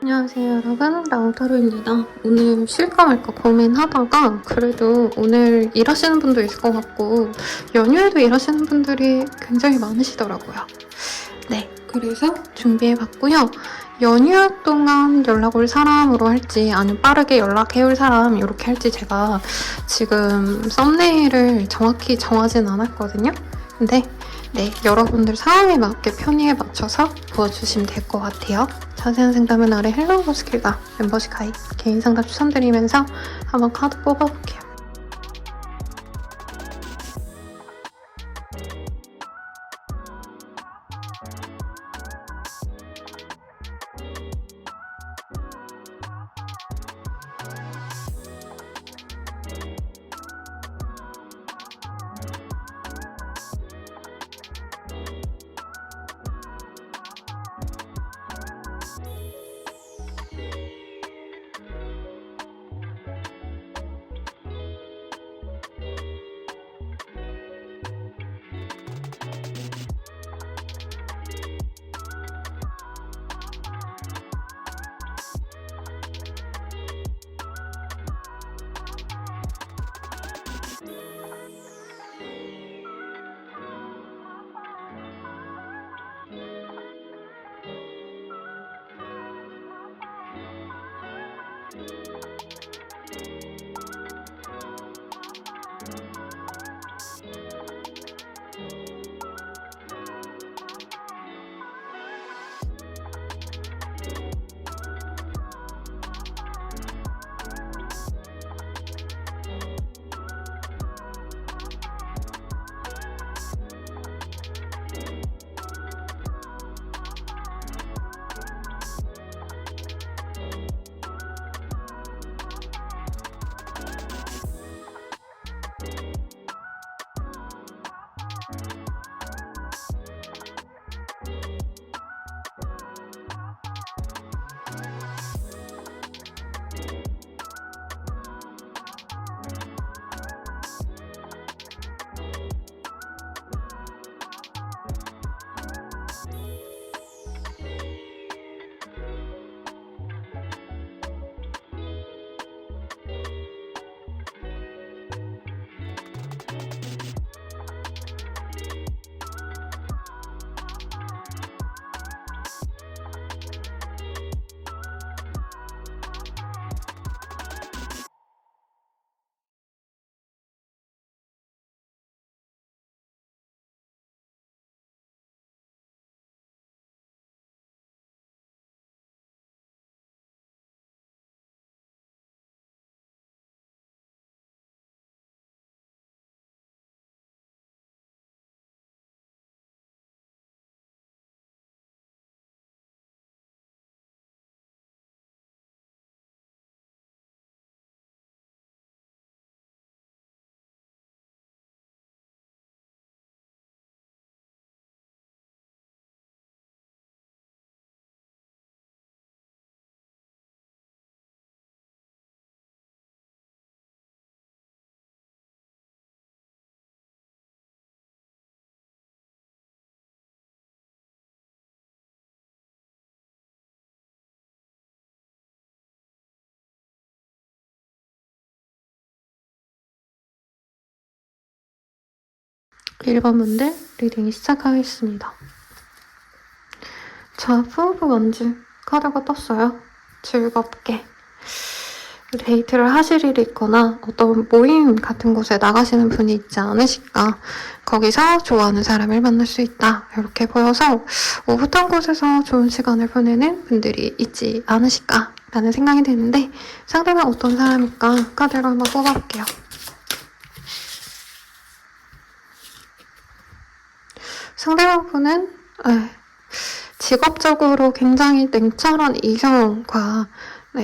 안녕하세요 여러분, 라우타로입니다. 오늘 쉴까 말까 고민하다가 그래도 오늘 일하시는 분도 있을 것 같고 연휴에도 일하시는 분들이 굉장히 많으시더라고요. 네, 그래서 준비해봤고요. 연휴 동안 연락 올 사람으로 할지 아니면 빠르게 연락해올 사람 이렇게 할지 제가 지금 썸네일을 정확히 정하진 않았거든요. 근데 네, 여러분들 상황에 맞게 편의에 맞춰서 보여주시면 될 것 같아요. 자세한 상담은 아래 헬로우 버스킬과 멤버십 가입, 개인 상담 추천드리면서 한번 카드 뽑아볼게요. (1번) 분들 리딩 시작하겠습니다. 자, 푸우프 원즈 카드가 떴어요. 즐겁게 데이트를 하실 일이 있거나 어떤 모임 같은 곳에 나가시는 분이 있지 않으실까. 거기서 좋아하는 사람을 만날 수 있다. 이렇게 보여서 오붓한 곳에서 좋은 시간을 보내는 분들이 있지 않으실까 라는 생각이 드는데 상대는 어떤 사람일까 카드를 한번 뽑아볼게요. 상대방 분은 직업적으로 굉장히 냉철한 이성과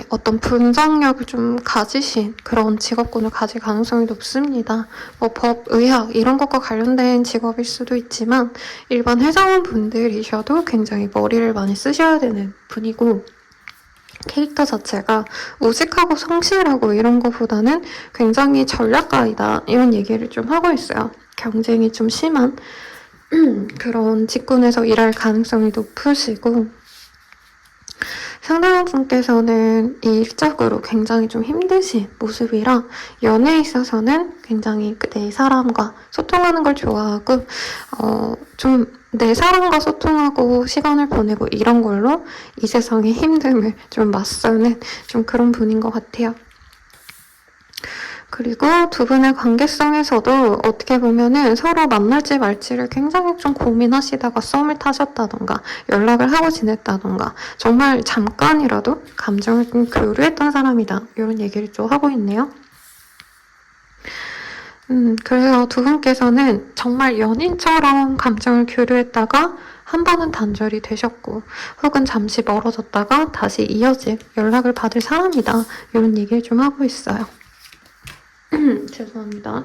어떤 분석력을 좀 가지신 그런 직업군을 가질 가능성이 높습니다. 법, 의학 이런 것과 관련된 직업일 수도 있지만 일반 회사원 분들이셔도 굉장히 머리를 많이 쓰셔야 되는 분이고 캐릭터 자체가 우직하고 성실하고 이런 것보다는 굉장히 전략가이다 이런 얘기를 좀 하고 있어요. 경쟁이 좀 심한 그런 직군에서 일할 가능성이 높으시고 상대방 분께서는 일적으로 굉장히 좀 힘드신 모습이라 연애에 있어서는 굉장히 내 사람과 소통하는 걸 좋아하고 좀 내 사람과 소통하고 시간을 보내고 이런 걸로 이 세상의 힘듦을 좀 맞서는 좀 그런 분인 것 같아요. 그리고 두 분의 관계성에서도 어떻게 보면은 서로 만날지 말지를 굉장히 좀 고민하시다가 썸을 타셨다던가 연락을 하고 지냈다던가 정말 잠깐이라도 감정을 좀 교류했던 사람이다. 이런 얘기를 좀 하고 있네요. 그래서 두 분께서는 정말 연인처럼 감정을 교류했다가 한 번은 단절이 되셨고 혹은 잠시 멀어졌다가 다시 이어질 연락을 받을 사람이다. 이런 얘기를 좀 하고 있어요. 죄송합니다.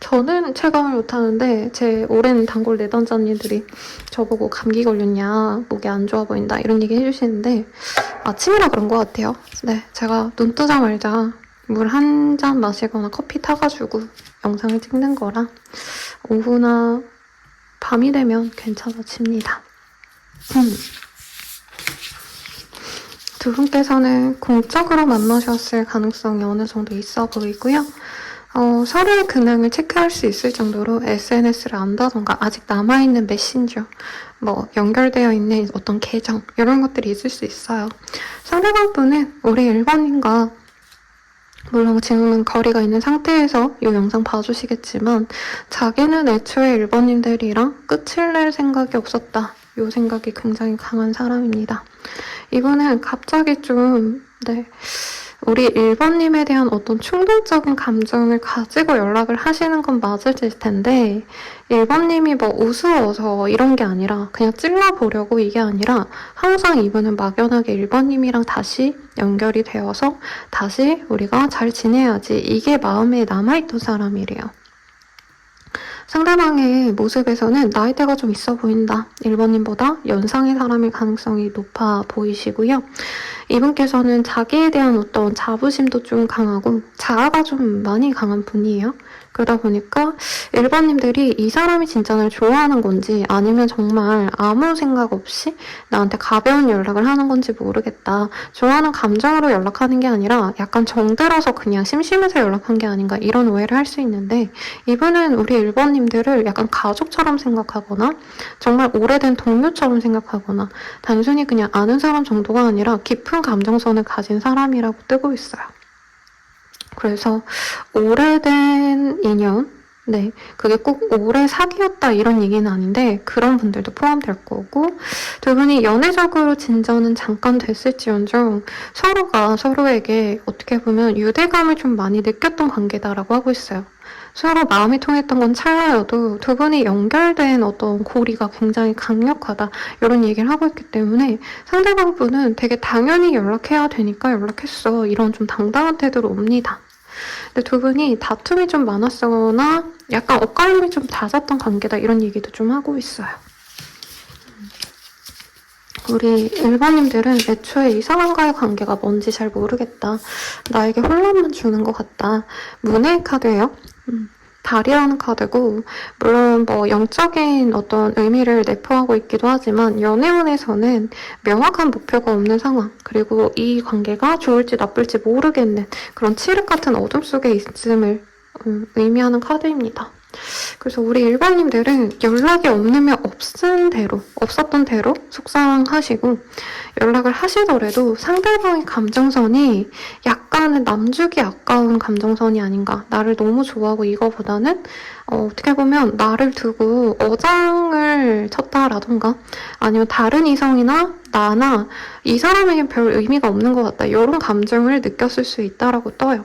저는 체감을 못하는데 제 오랜 단골 내담자님들이 저보고 감기 걸렸냐, 목이 안 좋아 보인다 이런 얘기 해주시는데 아침이라 그런 것 같아요. 네, 제가 눈 뜨자마자 물 한 잔 마시거나 커피 타가지고 영상을 찍는 거라 오후나 밤이 되면 괜찮아집니다. 두 분께서는 공적으로 만나셨을 가능성이 어느 정도 있어 보이고요. 서로의 근황을 체크할 수 있을 정도로 SNS를 안다던가 아직 남아있는 메신저, 연결되어 있는 어떤 계정 이런 것들이 있을 수 있어요. 상대방 분은 우리 1번님과 물론 지금은 거리가 있는 상태에서 이 영상 봐주시겠지만 자기는 애초에 1번님들이랑 끝을 낼 생각이 없었다. 이 생각이 굉장히 강한 사람입니다. 이분은 갑자기 우리 1번님에 대한 어떤 충동적인 감정을 가지고 연락을 하시는 건 맞으실 텐데 1번님이 우스워서 이런 게 아니라 그냥 찔러보려고 이게 아니라 항상 이분은 막연하게 1번님이랑 다시 연결이 되어서 다시 우리가 잘 지내야지 이게 마음에 남아있던 사람이래요. 상대방의 모습에서는 나이대가 좀 있어 보인다. 1번님보다 연상의 사람일 가능성이 높아 보이시고요. 이분께서는 자기에 대한 어떤 자부심도 좀 강하고 자아가 좀 많이 강한 분이에요. 그러다 보니까 1번님들이 이 사람이 진짜 날 좋아하는 건지 아니면 정말 아무 생각 없이 나한테 가벼운 연락을 하는 건지 모르겠다. 좋아하는 감정으로 연락하는 게 아니라 약간 정들어서 그냥 심심해서 연락한 게 아닌가 이런 오해를 할 수 있는데 이분은 우리 1번님들을 약간 가족처럼 생각하거나 정말 오래된 동료처럼 생각하거나 단순히 그냥 아는 사람 정도가 아니라 깊은 감정선을 가진 사람이라고 뜨고 있어요. 그래서 오래된 인연, 그게 꼭 오래 사귀었다 이런 얘기는 아닌데 그런 분들도 포함될 거고 두 분이 연애적으로 진전은 잠깐 됐을지언정 서로가 서로에게 어떻게 보면 유대감을 좀 많이 느꼈던 관계다라고 하고 있어요. 서로 마음이 통했던 건 찰나여도 두 분이 연결된 어떤 고리가 굉장히 강력하다 이런 얘기를 하고 있기 때문에 상대방 분은 되게 당연히 연락해야 되니까 연락했어 이런 좀 당당한 태도로 옵니다. 근데 두 분이 다툼이 좀 많았거나 약간 엇갈림이 좀 잦았던 관계다 이런 얘기도 좀 하고 있어요. 우리 1번님들은 애초에 이 사람과의 관계가 뭔지 잘 모르겠다. 나에게 혼란만 주는 것 같다. 문의 카드예요. 달이라는 카드고 물론 영적인 어떤 의미를 내포하고 있기도 하지만 연애운에서는 명확한 목표가 없는 상황 그리고 이 관계가 좋을지 나쁠지 모르겠는 그런 칠흑 같은 어둠 속에 있음을 의미하는 카드입니다. 그래서 우리 1번님들은 연락이 없었던 대로 속상하시고 연락을 하시더라도 상대방의 감정선이 약간은 남주기 아까운 감정선이 아닌가. 나를 너무 좋아하고 이거보다는 어떻게 보면 나를 두고 어장을 쳤다라던가 아니면 다른 이성이나 나나 이 사람에겐 별 의미가 없는 것 같다. 이런 감정을 느꼈을 수 있다라고 떠요.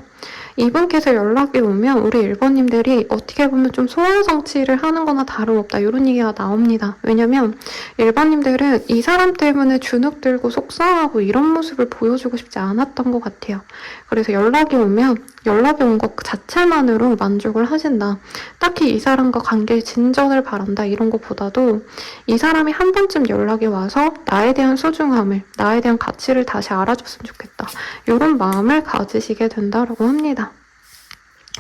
이분께서 연락이 오면 우리 1번님들이 어떻게 보면 좀 소원 성취를 하는 거나 다름없다 이런 얘기가 나옵니다. 왜냐면 1번님들은 이 사람 때문에 주눅 들고 속상하고 이런 모습을 보여주고 싶지 않았던 것 같아요. 그래서 연락이 오면 연락이 온 것 자체만으로 만족을 하신다. 딱히 이 사람과 관계의 진전을 바란다 이런 것보다도 이 사람이 한 번쯤 연락이 와서 나에 대한 소중함을 나에 대한 가치를 다시 알아줬으면 좋겠다. 이런 마음을 가지시게 된다라고 합니다.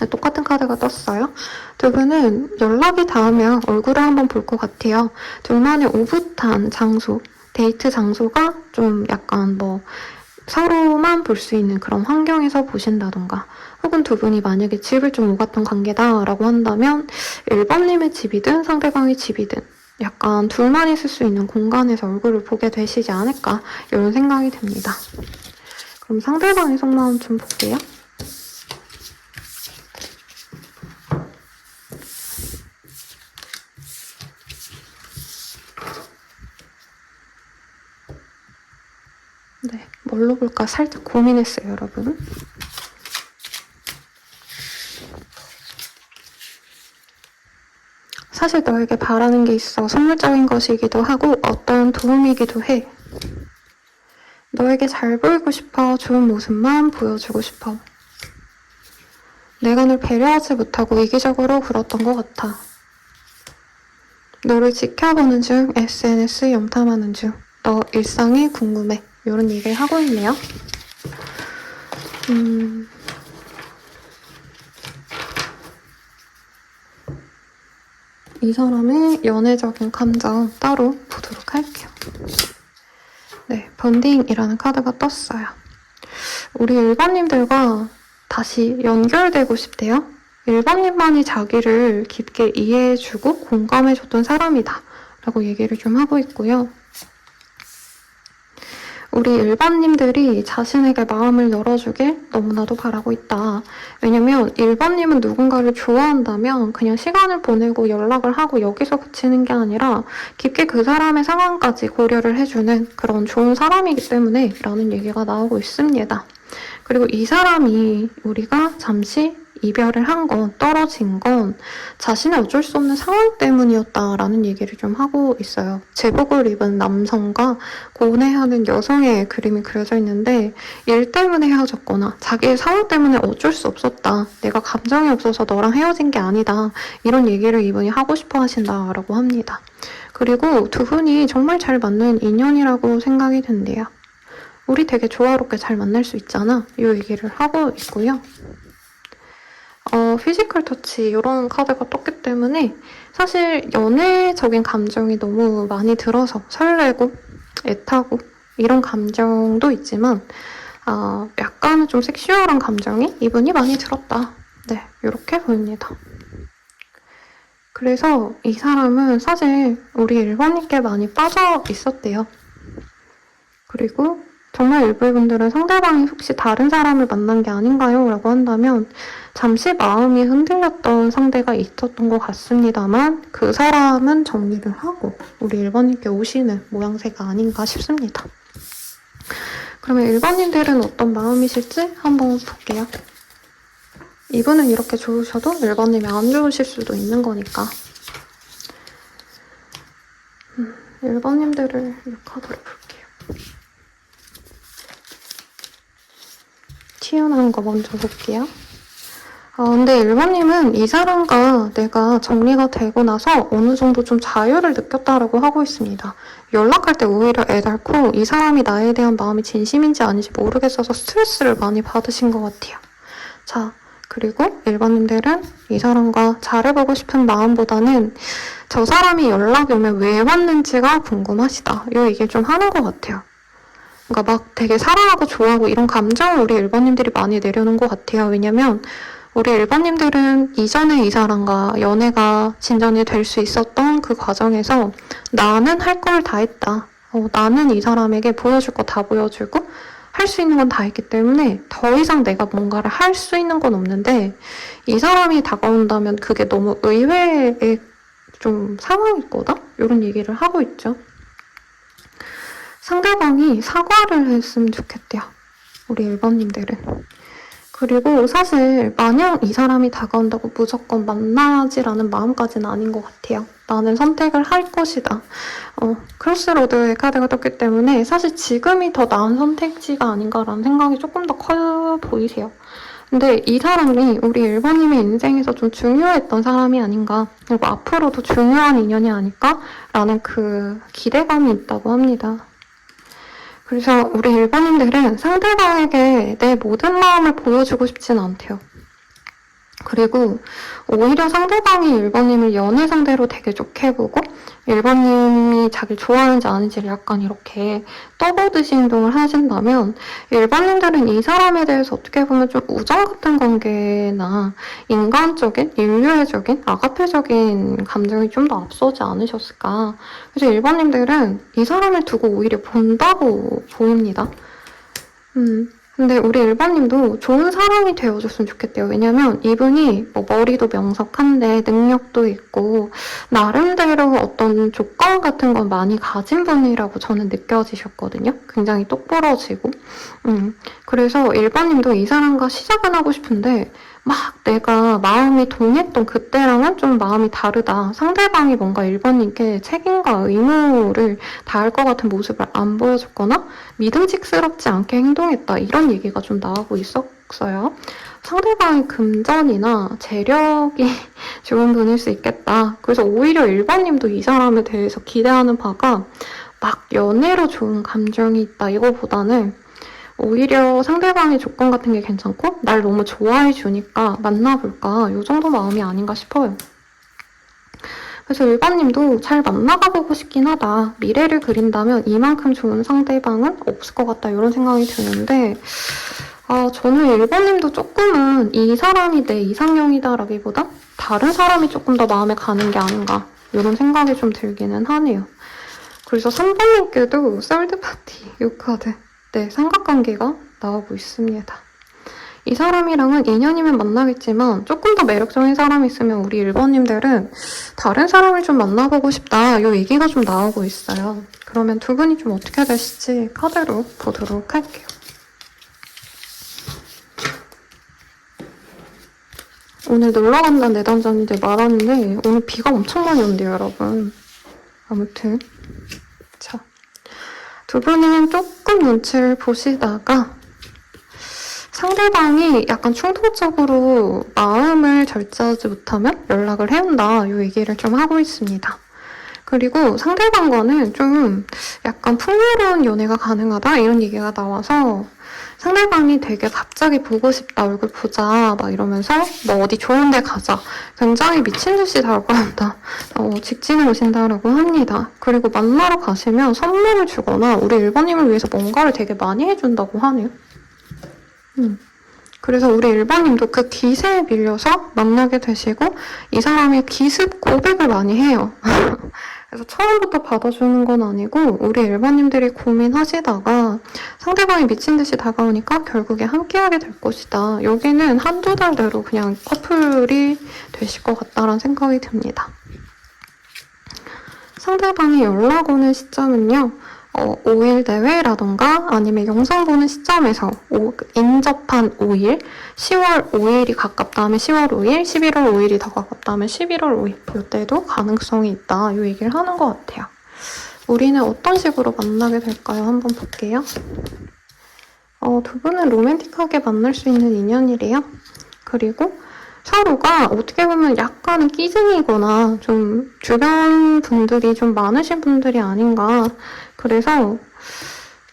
똑같은 카드가 떴어요. 두 분은 연락이 닿으면 얼굴을 한번 볼 것 같아요. 둘만의 오붓한 장소, 데이트 장소가 좀 약간 뭐 서로만 볼 수 있는 그런 환경에서 보신다던가 혹은 두 분이 만약에 집을 좀 오갔던 관계다라고 한다면 1번님의 집이든 상대방의 집이든 약간 둘만 있을 수 있는 공간에서 얼굴을 보게 되시지 않을까 이런 생각이 듭니다. 그럼 상대방의 속마음 좀 볼게요. 네, 뭘로 볼까 살짝 고민했어요, 여러분. 사실 너에게 바라는 게 있어 선물적인 것이기도 하고 어떤 도움이기도 해. 너에게 잘 보이고 싶어 좋은 모습만 보여주고 싶어. 내가 널 배려하지 못하고 이기적으로 굴었던 것 같아. 너를 지켜보는 중, SNS 염탐하는 중, 너 일상이 궁금해. 이런 얘기를 하고 있네요. 이 사람의 연애적인 감정 따로 보도록 할게요. 네, 번딩이라는 카드가 떴어요. 우리 1번님들과 다시 연결되고 싶대요. 1번님만이 자기를 깊게 이해해주고 공감해줬던 사람이다 라고 얘기를 좀 하고 있고요. 우리 1번님들이 자신에게 마음을 열어주길 너무나도 바라고 있다. 왜냐면 1번님은 누군가를 좋아한다면 그냥 시간을 보내고 연락을 하고 여기서 그치는 게 아니라 깊게 그 사람의 상황까지 고려를 해주는 그런 좋은 사람이기 때문에 라는 얘기가 나오고 있습니다. 그리고 이 사람이 우리가 잠시 이별을 한 건, 떨어진 건 자신의 어쩔 수 없는 상황 때문이었다라는 얘기를 좀 하고 있어요. 제복을 입은 남성과 고뇌하는 여성의 그림이 그려져 있는데 일 때문에 헤어졌거나 자기의 상황 때문에 어쩔 수 없었다. 내가 감정이 없어서 너랑 헤어진 게 아니다. 이런 얘기를 이분이 하고 싶어 하신다라고 합니다. 그리고 두 분이 정말 잘 맞는 인연이라고 생각이 든대요. 우리 되게 조화롭게 잘 만날 수 있잖아. 이 얘기를 하고 있고요. 피지컬 터치 이런 카드가 떴기 때문에 사실 연애적인 감정이 너무 많이 들어서 설레고 애타고 이런 감정도 있지만 약간은 좀 섹슈얼한 감정이 이분이 많이 들었다. 네, 이렇게 보입니다. 그래서 이 사람은 사실 우리 1번님께 많이 빠져 있었대요. 그리고 정말 일부의 분들은 상대방이 혹시 다른 사람을 만난 게 아닌가요? 라고 한다면 잠시 마음이 흔들렸던 상대가 있었던 것 같습니다만 그 사람은 정리를 하고 우리 1번님께 오시는 모양새가 아닌가 싶습니다. 그러면 1번님들은 어떤 마음이실지 한번 볼게요. 이분은 이렇게 좋으셔도 1번님이 안 좋으실 수도 있는 거니까 1번님들을 이 카드로 볼게요. 튀어나온 거 먼저 볼게요. 근데 1번님은 이 사람과 내가 정리가 되고 나서 어느 정도 좀 자유를 느꼈다라고 하고 있습니다. 연락할 때 오히려 애달고 이 사람이 나에 대한 마음이 진심인지 아닌지 모르겠어서 스트레스를 많이 받으신 것 같아요. 자, 그리고 1번님들은 이 사람과 잘해보고 싶은 마음보다는 저 사람이 연락이 오면 왜 왔는지가 궁금하시다. 이 얘기를 좀 하는 것 같아요. 그러니까 막 되게 사랑하고 좋아하고 이런 감정을 우리 1번님들이 많이 내려놓은 것 같아요. 왜냐면 우리 1번님들은 이전에 이 사람과 연애가 진전이 될 수 있었던 그 과정에서 나는 할 걸 다 했다. 나는 이 사람에게 보여줄 거 다 보여주고 할 수 있는 건 다 했기 때문에 더 이상 내가 뭔가를 할 수 있는 건 없는데 이 사람이 다가온다면 그게 너무 의외의 좀 상황일 거다? 이런 얘기를 하고 있죠. 상대방이 사과를 했으면 좋겠대요. 우리 1번님들은. 그리고 사실 마냥 이 사람이 다가온다고 무조건 만나지라는 마음까지는 아닌 것 같아요. 나는 선택을 할 것이다. 크로스로드의 카드가 떴기 때문에 사실 지금이 더 나은 선택지가 아닌가라는 생각이 조금 더 커 보이세요. 근데 이 사람이 우리 1번님의 인생에서 좀 중요했던 사람이 아닌가, 그리고 앞으로도 중요한 인연이 아닐까라는 그 기대감이 있다고 합니다. 그래서 우리 1번님들은 상대방에게 내 모든 마음을 보여주고 싶진 않대요. 그리고 오히려 상대방이 1번님을 연애 상대로 되게 좋게 보고 1번님이 자기를 좋아하는지 아닌지를 약간 이렇게 떠보듯이 행동을 하신다면 1번님들은 이 사람에 대해서 어떻게 보면 좀 우정 같은 관계나 인간적인, 인류애적인, 아가페적인 감정이 좀 더 앞서지 않으셨을까. 그래서 1번님들은 이 사람을 두고 오히려 본다고 보입니다. 근데 우리 1번님도 좋은 사람이 되어줬으면 좋겠대요. 왜냐면 이분이 뭐 머리도 명석한데 능력도 있고 나름대로 어떤 조건 같은 건 많이 가진 분이라고 저는 느껴지셨거든요. 굉장히 똑부러지고. 그래서 1번님도 이 사람과 시작은 하고 싶은데 막 내가 마음이 동했던 그때랑은 좀 마음이 다르다. 상대방이 뭔가 1번님께 책임과 의무를 다할 것 같은 모습을 안 보여줬거나 믿음직스럽지 않게 행동했다. 이런 얘기가 좀 나오고 있었어요. 상대방이 금전이나 재력이 좋은 분일 수 있겠다. 그래서 오히려 1번님도 이 사람에 대해서 기대하는 바가 막 연애로 좋은 감정이 있다. 이거보다는 오히려 상대방의 조건 같은 게 괜찮고 날 너무 좋아해 주니까 만나볼까 이 정도 마음이 아닌가 싶어요. 그래서 1번님도 잘 만나가 보고 싶긴 하다. 미래를 그린다면 이만큼 좋은 상대방은 없을 것 같다. 이런 생각이 드는데 저는 1번님도 조금은 이 사람이 내 이상형이다라기보다 다른 사람이 조금 더 마음에 가는 게 아닌가 이런 생각이 좀 들기는 하네요. 그래서 3번님께도 썰드파티 이 카드 네, 삼각관계가 나오고 있습니다. 이 사람이랑은 인연이면 만나겠지만 조금 더 매력적인 사람이 있으면 우리 1번님들은 다른 사람을 좀 만나보고 싶다. 이 얘기가 좀 나오고 있어요. 그러면 두 분이 좀 어떻게 되실지 카드로 보도록 할게요. 오늘 놀러 간다는 내담자님들 말하는데 오늘 비가 엄청 많이 온대요, 여러분. 아무튼 자. 두 분은 조금 눈치를 보시다가 상대방이 약간 충동적으로 마음을 절제하지 못하면 연락을 해온다. 이 얘기를 좀 하고 있습니다. 그리고 상대방과는 좀 약간 풍요로운 연애가 가능하다 이런 얘기가 나와서 상대방이 되게 갑자기 보고 싶다, 얼굴 보자 막 이러면서 뭐 어디 좋은 데 가자 굉장히 미친 듯이 달고한다 직진을 오신다라고 합니다. 그리고 만나러 가시면 선물을 주거나 우리 1번님을 위해서 뭔가를 되게 많이 해준다고 하네요. 그래서 우리 1번님도 그 기세에 밀려서 만나게 되시고 이 사람이 기습 고백을 많이 해요. 그래서 처음부터 받아주는 건 아니고 우리 1번님들이 고민하시다가 상대방이 미친 듯이 다가오니까 결국에 함께하게 될 것이다. 여기는 한두 달 내로 그냥 커플이 되실 것 같다라는 생각이 듭니다. 상대방이 연락 오는 시점은요. 5일 내외라던가 아니면 영상 보는 시점에서 인접한 5일, 10월 5일이 가깝다 하면 10월 5일, 11월 5일이 더 가깝다 하면 11월 5일 이때도 가능성이 있다. 이 얘기를 하는 것 같아요. 우리는 어떤 식으로 만나게 될까요? 한번 볼게요. 두 분은 로맨틱하게 만날 수 있는 인연이래요. 그리고 서로가 어떻게 보면 약간은 끼쟁이거나 좀 주변 분들이 좀 많으신 분들이 아닌가. 그래서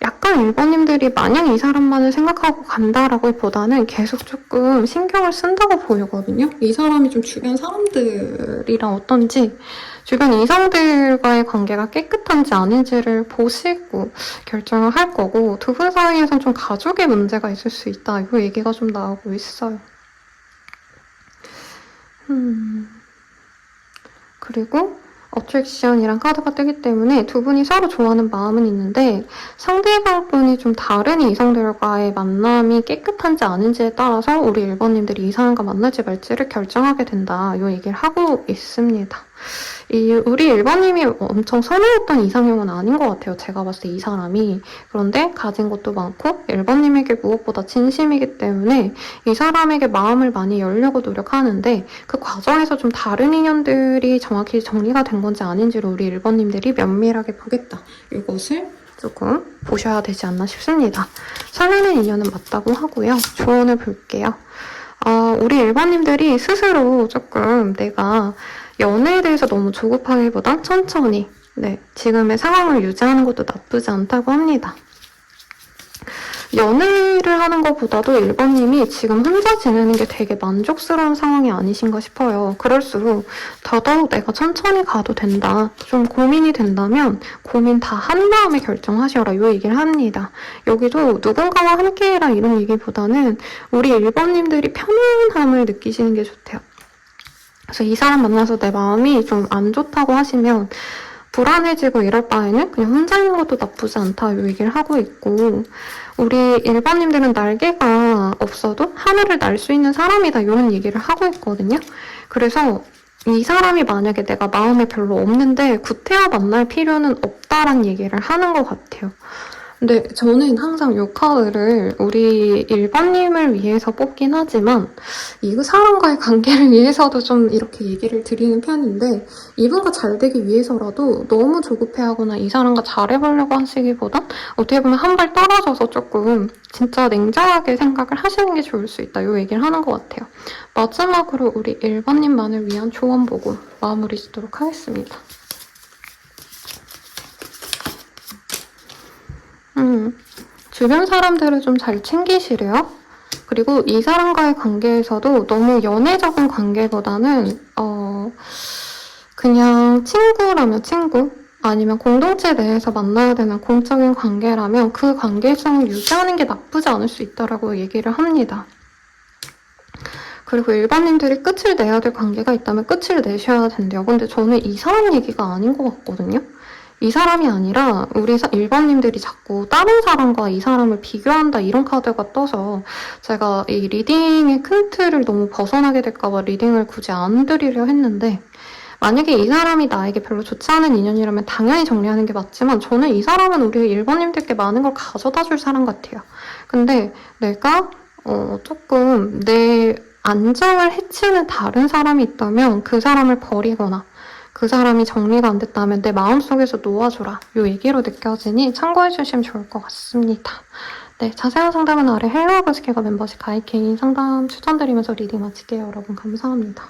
약간 1번님들이 마냥 이 사람만을 생각하고 간다라고 보다는 계속 조금 신경을 쓴다고 보이거든요. 이 사람이 좀 주변 사람들이랑 어떤지 주변 이성들과의 관계가 깨끗한지 아닌지를 보시고 결정을 할 거고 두 분 사이에선 좀 가족의 문제가 있을 수 있다. 이 얘기가 좀 나오고 있어요. 그리고 어트랙션이랑 카드가 뜨기 때문에 두 분이 서로 좋아하는 마음은 있는데 상대방 분이 좀 다른 이성들과의 만남이 깨끗한지 아닌지에 따라서 우리 1번님들이 이 사람과 만날지 말지를 결정하게 된다. 이 얘기를 하고 있습니다. 우리 1번님이 엄청 선호했던 이상형은 아닌 것 같아요. 제가 봤을 때 이 사람이. 그런데 가진 것도 많고 1번님에게 무엇보다 진심이기 때문에 이 사람에게 마음을 많이 열려고 노력하는데 그 과정에서 좀 다른 인연들이 정확히 정리가 된 건지 아닌지를 우리 1번님들이 면밀하게 보겠다. 이것을 조금 보셔야 되지 않나 싶습니다. 설레는 인연은 맞다고 하고요. 조언을 볼게요. 우리 1번님들이 스스로 조금 내가 연애에 대해서 너무 조급하기보단 천천히 지금의 상황을 유지하는 것도 나쁘지 않다고 합니다. 연애를 하는 것보다도 1번님이 지금 혼자 지내는 게 되게 만족스러운 상황이 아니신가 싶어요. 그럴수록 더더욱 내가 천천히 가도 된다. 좀 고민이 된다면 고민 다 한 다음에 결정하셔라. 이 얘기를 합니다. 여기도 누군가와 함께해라 이런 얘기보다는 우리 1번님들이 편안함을 느끼시는 게 좋대요. 그래서 이 사람 만나서 내 마음이 좀 안 좋다고 하시면 불안해지고 이럴 바에는 그냥 혼자 있는 것도 나쁘지 않다 이 얘기를 하고 있고, 우리 1번님들은 날개가 없어도 하늘을 날 수 있는 사람이다 이런 얘기를 하고 있거든요. 그래서 이 사람이 만약에 내가 마음에 별로 없는데 구태여 만날 필요는 없다란 얘기를 하는 것 같아요. 근데 저는 항상 이 카드를 우리 1번님을 위해서 뽑긴 하지만 이 사람과의 관계를 위해서도 좀 이렇게 얘기를 드리는 편인데, 이분과 잘 되기 위해서라도 너무 조급해하거나 이 사람과 잘해보려고 하시기보단 어떻게 보면 한 발 떨어져서 조금 진짜 냉정하게 생각을 하시는 게 좋을 수 있다 이 얘기를 하는 것 같아요. 마지막으로 우리 1번님만을 위한 조언 보고 마무리 짓도록 하겠습니다. 주변 사람들을 좀 잘 챙기시래요. 그리고 이 사람과의 관계에서도 너무 연애적인 관계보다는 그냥 친구라면 친구, 아니면 공동체 내에서 만나야 되는 공적인 관계라면 그 관계성을 유지하는 게 나쁘지 않을 수 있다라고 얘기를 합니다. 그리고 일반인들이 끝을 내야 될 관계가 있다면 끝을 내셔야 된대요. 근데 저는 이 사람 얘기가 아닌 것 같거든요. 이 사람이 아니라 우리 일반인들이 자꾸 다른 사람과 이 사람을 비교한다 이런 카드가 떠서 제가 이 리딩의 큰 틀을 너무 벗어나게 될까봐 리딩을 굳이 안 드리려 했는데, 만약에 이 사람이 나에게 별로 좋지 않은 인연이라면 당연히 정리하는 게 맞지만 저는 이 사람은 우리 1번님들께 많은 걸 가져다 줄 사람 같아요. 근데 내가 조금 내 안정을 해치는 다른 사람이 있다면 그 사람을 버리거나 그 사람이 정리가 안 됐다면 내 마음속에서 놓아줘라 이 얘기로 느껴지니 참고해주시면 좋을 것 같습니다. 네, 자세한 상담은 아래 헬로우버스케가 멤버십 가입 개인 상담 추천드리면서 리딩 마칠게요. 여러분 감사합니다.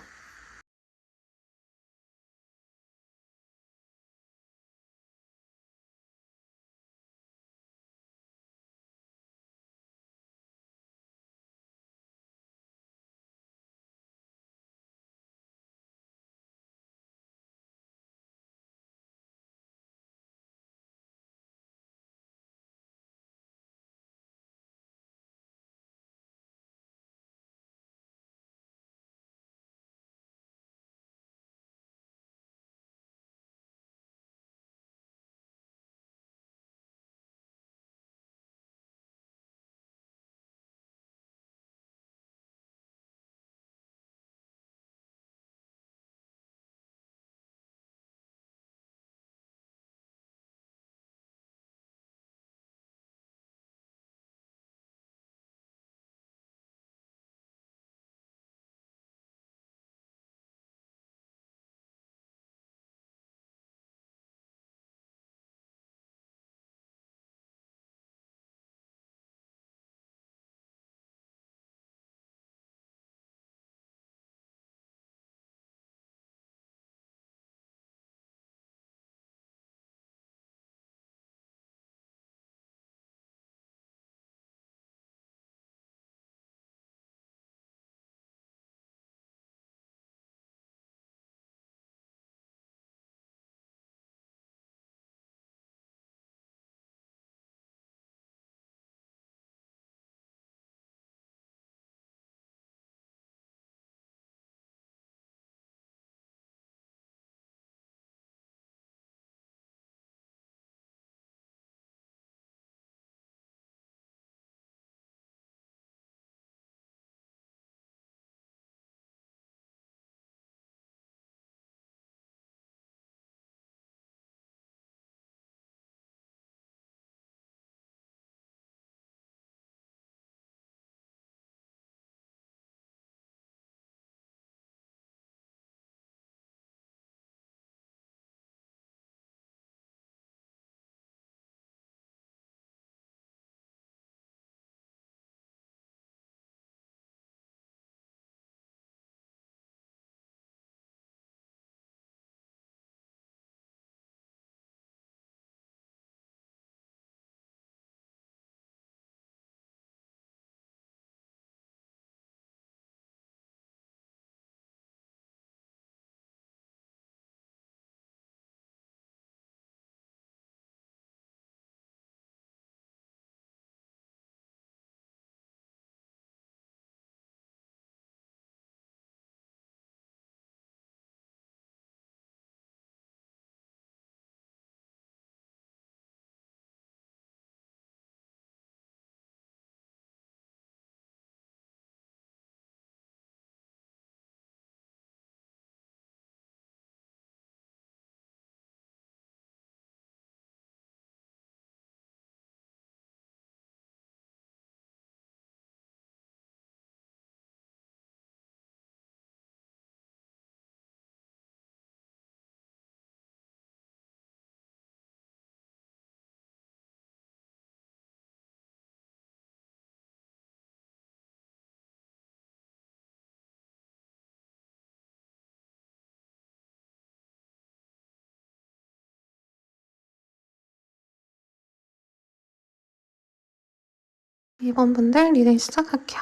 2번 분들 리딩 시작할게요.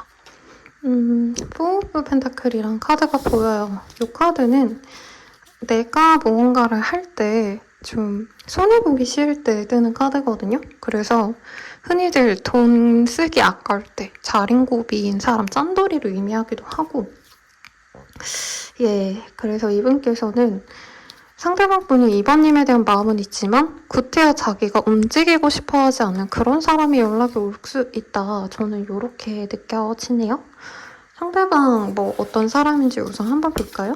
포 오브 펜타클이란 카드가 보여요. 이 카드는 내가 무언가를 할 때 좀 손해보기 싫을 때 뜨는 카드거든요. 그래서 흔히들 돈 쓰기 아까울 때 자린고비인 사람 짠돌이를 의미하기도 하고, 그래서 이분께서는 상대방 분이 2번님에 대한 마음은 있지만 구태여 자기가 움직이고 싶어하지 않는 그런 사람이 연락이 올 수 있다. 저는 이렇게 느껴지네요. 상대방 어떤 사람인지 우선 한번 볼까요?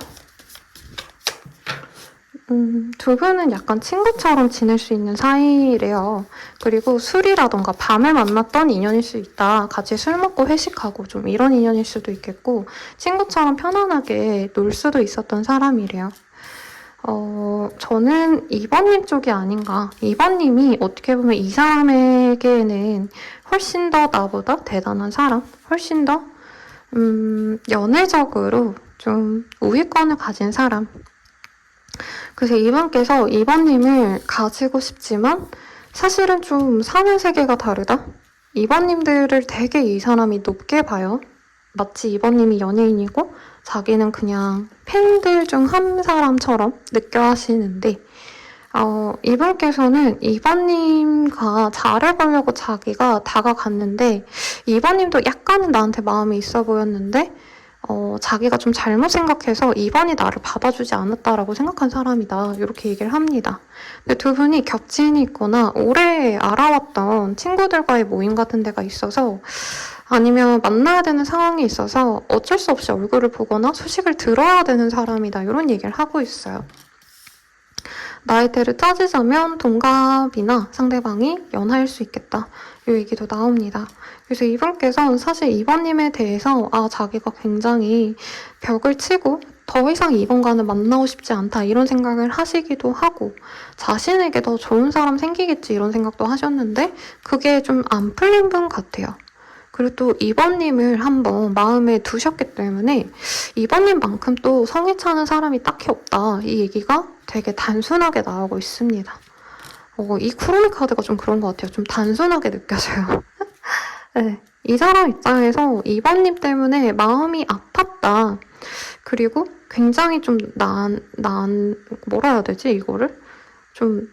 두 분은 약간 친구처럼 지낼 수 있는 사이래요. 그리고 술이라던가 밤에 만났던 인연일 수 있다. 같이 술 먹고 회식하고 좀 이런 인연일 수도 있겠고, 친구처럼 편안하게 놀 수도 있었던 사람이래요. 저는 2번님 쪽이 아닌가. 2번님이 어떻게 보면 이 사람에게는 훨씬 더 나보다 대단한 사람, 훨씬 더 연애적으로 좀 우위권을 가진 사람. 그래서 이분께서 2번님을 가지고 싶지만 사실은 좀 사는 세계가 다르다? 2번님들을 되게 이 사람이 높게 봐요. 마치 2번님이 연예인이고 자기는 그냥 팬들 중 한 사람처럼 느껴 하시는데, 이분께서는 2번님과 잘해보려고 자기가 다가갔는데 2번님도 약간은 나한테 마음이 있어 보였는데 자기가 좀 잘못 생각해서 2번이 나를 받아주지 않았다라고 생각한 사람이다. 이렇게 얘기를 합니다. 근데 두 분이 겹친이 있거나 오래 알아왔던 친구들과의 모임 같은 데가 있어서, 아니면 만나야 되는 상황이 있어서 어쩔 수 없이 얼굴을 보거나 소식을 들어야 되는 사람이다. 이런 얘기를 하고 있어요. 나이대를 따지자면 동갑이나 상대방이 연하일 수 있겠다. 이 얘기도 나옵니다. 그래서 이분께서는 사실 2번님에 대해서 자기가 굉장히 벽을 치고 더 이상 2번과는 만나고 싶지 않다 이런 생각을 하시기도 하고, 자신에게 더 좋은 사람 생기겠지 이런 생각도 하셨는데 그게 좀 안 풀린 분 같아요. 그리고 또 2번님을 한번 마음에 두셨기 때문에 2번님만큼 또 성에 차는 사람이 딱히 없다. 이 얘기가 되게 단순하게 나오고 있습니다. 이 쿠로미 카드가 좀 그런 것 같아요. 좀 단순하게 느껴져요. 네, 이 사람 입장에서 2번님 때문에 마음이 아팠다. 그리고 굉장히 좀 뭐라 해야 되지, 이거를? 좀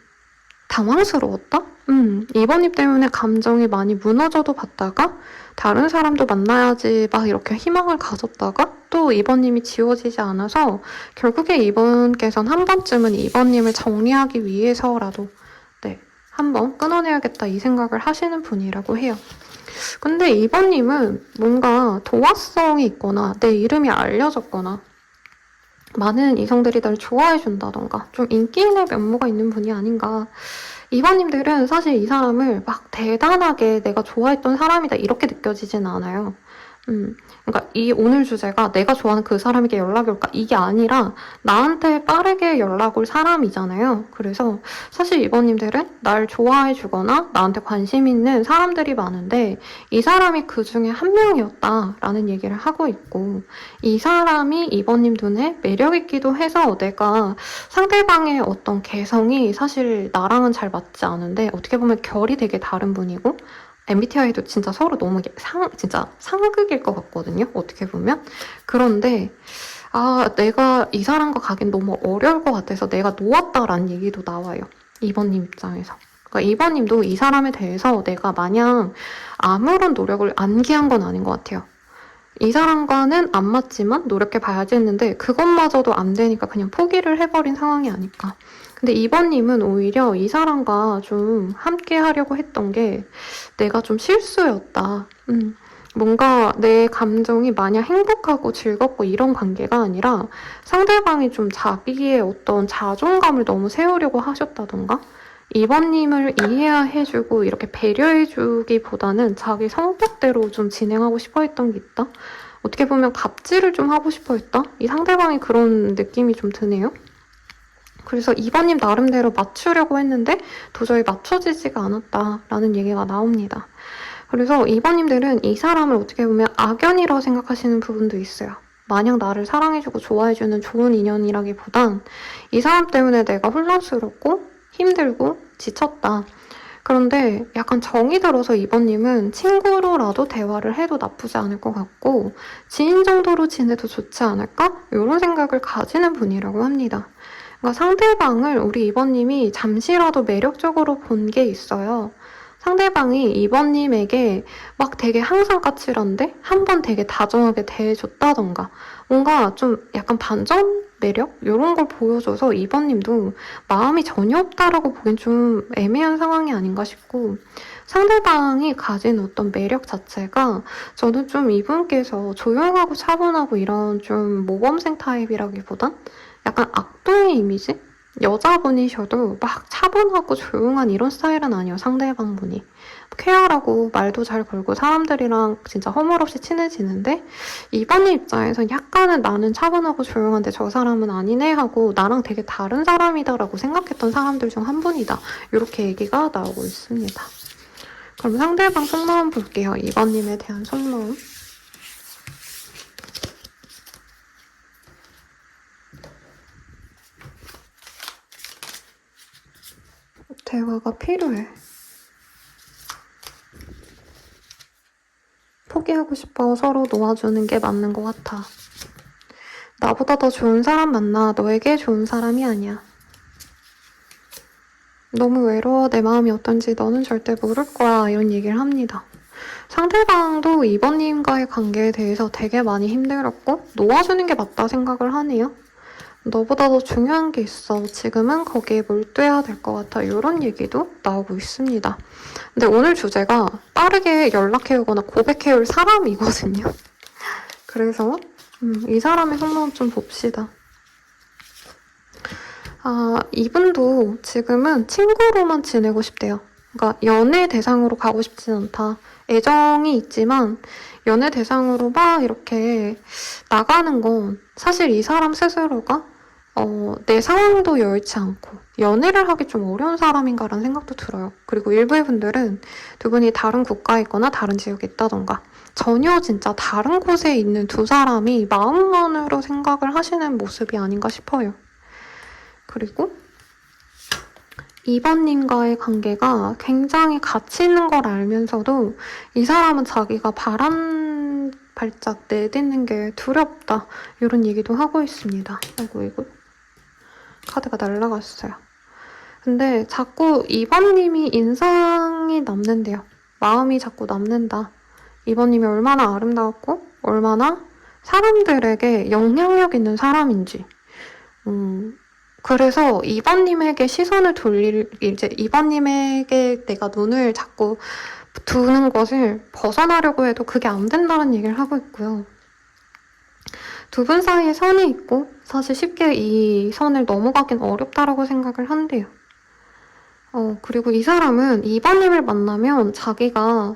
당황스러웠다? 2번님 때문에 감정이 많이 무너져도 봤다가 다른 사람도 만나야지 막 이렇게 희망을 가졌다가 또 2번님이 지워지지 않아서 결국에 2번께서는 한 번쯤은 2번님을 정리하기 위해서라도 한번 끊어내야겠다 이 생각을 하시는 분이라고 해요. 근데 2번님은 뭔가 도화성이 있거나 내 이름이 알려졌거나 많은 이성들이 날 좋아해준다던가 좀 인기인의 면모가 있는 분이 아닌가. 2번님들은 사실 이 사람을 막 대단하게 내가 좋아했던 사람이다 이렇게 느껴지진 않아요. 그러니까 이 오늘 주제가 내가 좋아하는 그 사람에게 연락이 올까? 이게 아니라 나한테 빠르게 연락 올 사람이잖아요. 그래서 사실 2번님들은 날 좋아해주거나 나한테 관심 있는 사람들이 많은데 이 사람이 그 중에 한 명이었다라는 얘기를 하고 있고, 이 사람이 2번님 눈에 매력있기도 해서 내가 상대방의 어떤 개성이 사실 나랑은 잘 맞지 않은데 어떻게 보면 결이 되게 다른 분이고 MBTI도 진짜 서로 너무 진짜 상극일 것 같거든요. 어떻게 보면. 그런데 내가 이 사람과 가긴 너무 어려울 것 같아서 내가 놓았다라는 얘기도 나와요. 2번님 입장에서. 그러니까 2번님도 이 사람에 대해서 내가 마냥 아무런 노력을 안 기한 건 아닌 것 같아요. 이 사람과는 안 맞지만 노력해봐야지 했는데 그것마저도 안 되니까 그냥 포기를 해버린 상황이 아닐까. 근데 2번님은 오히려 이 사람과 좀 함께 하려고 했던 게 내가 좀 실수였다. 뭔가 내 감정이 마냥 행복하고 즐겁고 이런 관계가 아니라 상대방이 좀 자기의 어떤 자존감을 너무 세우려고 하셨다던가 2번님을 이해해주고 이렇게 배려해주기보다는 자기 성격대로 좀 진행하고 싶어 했던 게 있다? 어떻게 보면 갑질을 좀 하고 싶어 했다? 이 상대방이 그런 느낌이 좀 드네요. 그래서 2번님 나름대로 맞추려고 했는데 도저히 맞춰지지가 않았다라는 얘기가 나옵니다. 그래서 2번님들은 이 사람을 어떻게 보면 악연이라고 생각하시는 부분도 있어요. 마냥 나를 사랑해주고 좋아해주는 좋은 인연이라기보단 이 사람 때문에 내가 혼란스럽고 힘들고 지쳤다. 그런데 약간 정이 들어서 이번님은 친구로라도 대화를 해도 나쁘지 않을 것 같고 지인 정도로 지내도 좋지 않을까? 이런 생각을 가지는 분이라고 합니다. 그러니까 상대방을 우리 이번님이 잠시라도 매력적으로 본 게 있어요. 상대방이 이번님에게 막 되게 항상 까칠한데 한 번 되게 다정하게 대해줬다던가 뭔가 좀 약간 반전 매력? 이런 걸 보여줘서 이번님도 마음이 전혀 없다라고 보기엔 좀 애매한 상황이 아닌가 싶고 상대방이 가진 어떤 매력 자체가 저는 좀 이분께서 조용하고 차분하고 이런 좀 모범생 타입이라기보단 약간 악동의 이미지? 여자분이셔도 막 차분하고 조용한 이런 스타일은 아니에요, 상대방분이. 쾌활하고 말도 잘 걸고 사람들이랑 진짜 허물없이 친해지는데 이번님 입장에선 약간은 나는 차분하고 조용한데 저 사람은 아니네 하고 나랑 되게 다른 사람이다라고 생각했던 사람들 중 한 분이다. 이렇게 얘기가 나오고 있습니다. 그럼 상대방 속마음 볼게요. 이번님에 대한 속마음. 대화가 필요해. 포기하고 싶어 서로 놓아주는 게 맞는 것 같아. 나보다 더 좋은 사람 만나. 너에게 좋은 사람이 아니야. 너무 외로워. 내 마음이 어떤지 너는 절대 모를 거야. 이런 얘기를 합니다. 상대방도 이번님과의 관계에 대해서 되게 많이 힘들었고 놓아주는 게 맞다 생각을 하네요. 너보다 더 중요한 게 있어. 지금은 거기에 몰두해야 될 것 같아. 이런 얘기도 나오고 있습니다. 근데 오늘 주제가 빠르게 연락해오거나 고백해올 사람이거든요. 그래서 이 사람의 속마음 좀 봅시다. 이분도 지금은 친구로만 지내고 싶대요. 그러니까 연애 대상으로 가고 싶진 않다. 애정이 있지만 연애 대상으로 막 이렇게 나가는 건 사실 이 사람 스스로가 내 상황도 여의치 않고 연애를 하기 좀 어려운 사람인가라는 생각도 들어요. 그리고 일부의 분들은 두 분이 다른 국가에 있거나 다른 지역에 있다던가 전혀 진짜 다른 곳에 있는 두 사람이 마음만으로 생각을 하시는 모습이 아닌가 싶어요. 그리고 2번님과의 관계가 굉장히 가치 있는 걸 알면서도 이 사람은 자기가 바람 발짝 내딛는 게 두렵다. 이런 얘기도 하고 있습니다. 아이고 이거 카드가 날라갔어요. 근데 자꾸 2번님이 인상이 남는데요. 마음이 자꾸 남는다. 2번님이 얼마나 아름다웠고 얼마나 사람들에게 영향력 있는 사람인지 그래서 2번님에게 시선을 이제 2번님에게 내가 눈을 자꾸 두는 것을 벗어나려고 해도 그게 안 된다는 얘기를 하고 있고요. 두 분 사이에 선이 있고 사실 쉽게 이 선을 넘어가긴 어렵다라고 생각을 한대요. 그리고 이 사람은 2번님을 만나면 자기가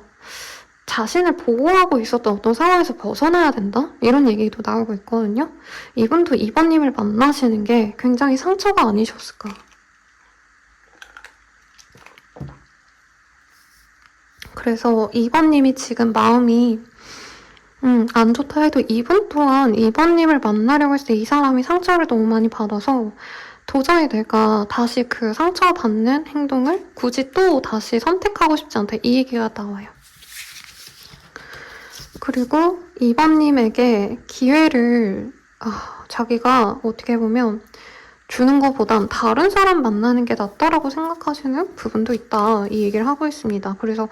자신을 보호하고 있었던 어떤 상황에서 벗어나야 된다? 이런 얘기도 나오고 있거든요. 이분도 2번님을 만나시는 게 굉장히 상처가 아니셨을까. 그래서 2번님이 지금 마음이 안 좋다 해도 이분 또한 2번님을 만나려고 했을 때 이 사람이 상처를 너무 많이 받아서 도저히 내가 다시 그 상처받는 행동을 굳이 또 다시 선택하고 싶지 않다. 이 얘기가 나와요. 그리고 2번님에게 기회를 자기가 어떻게 보면 주는 것보단 다른 사람 만나는 게 낫다라고 생각하시는 부분도 있다. 이 얘기를 하고 있습니다. 그래서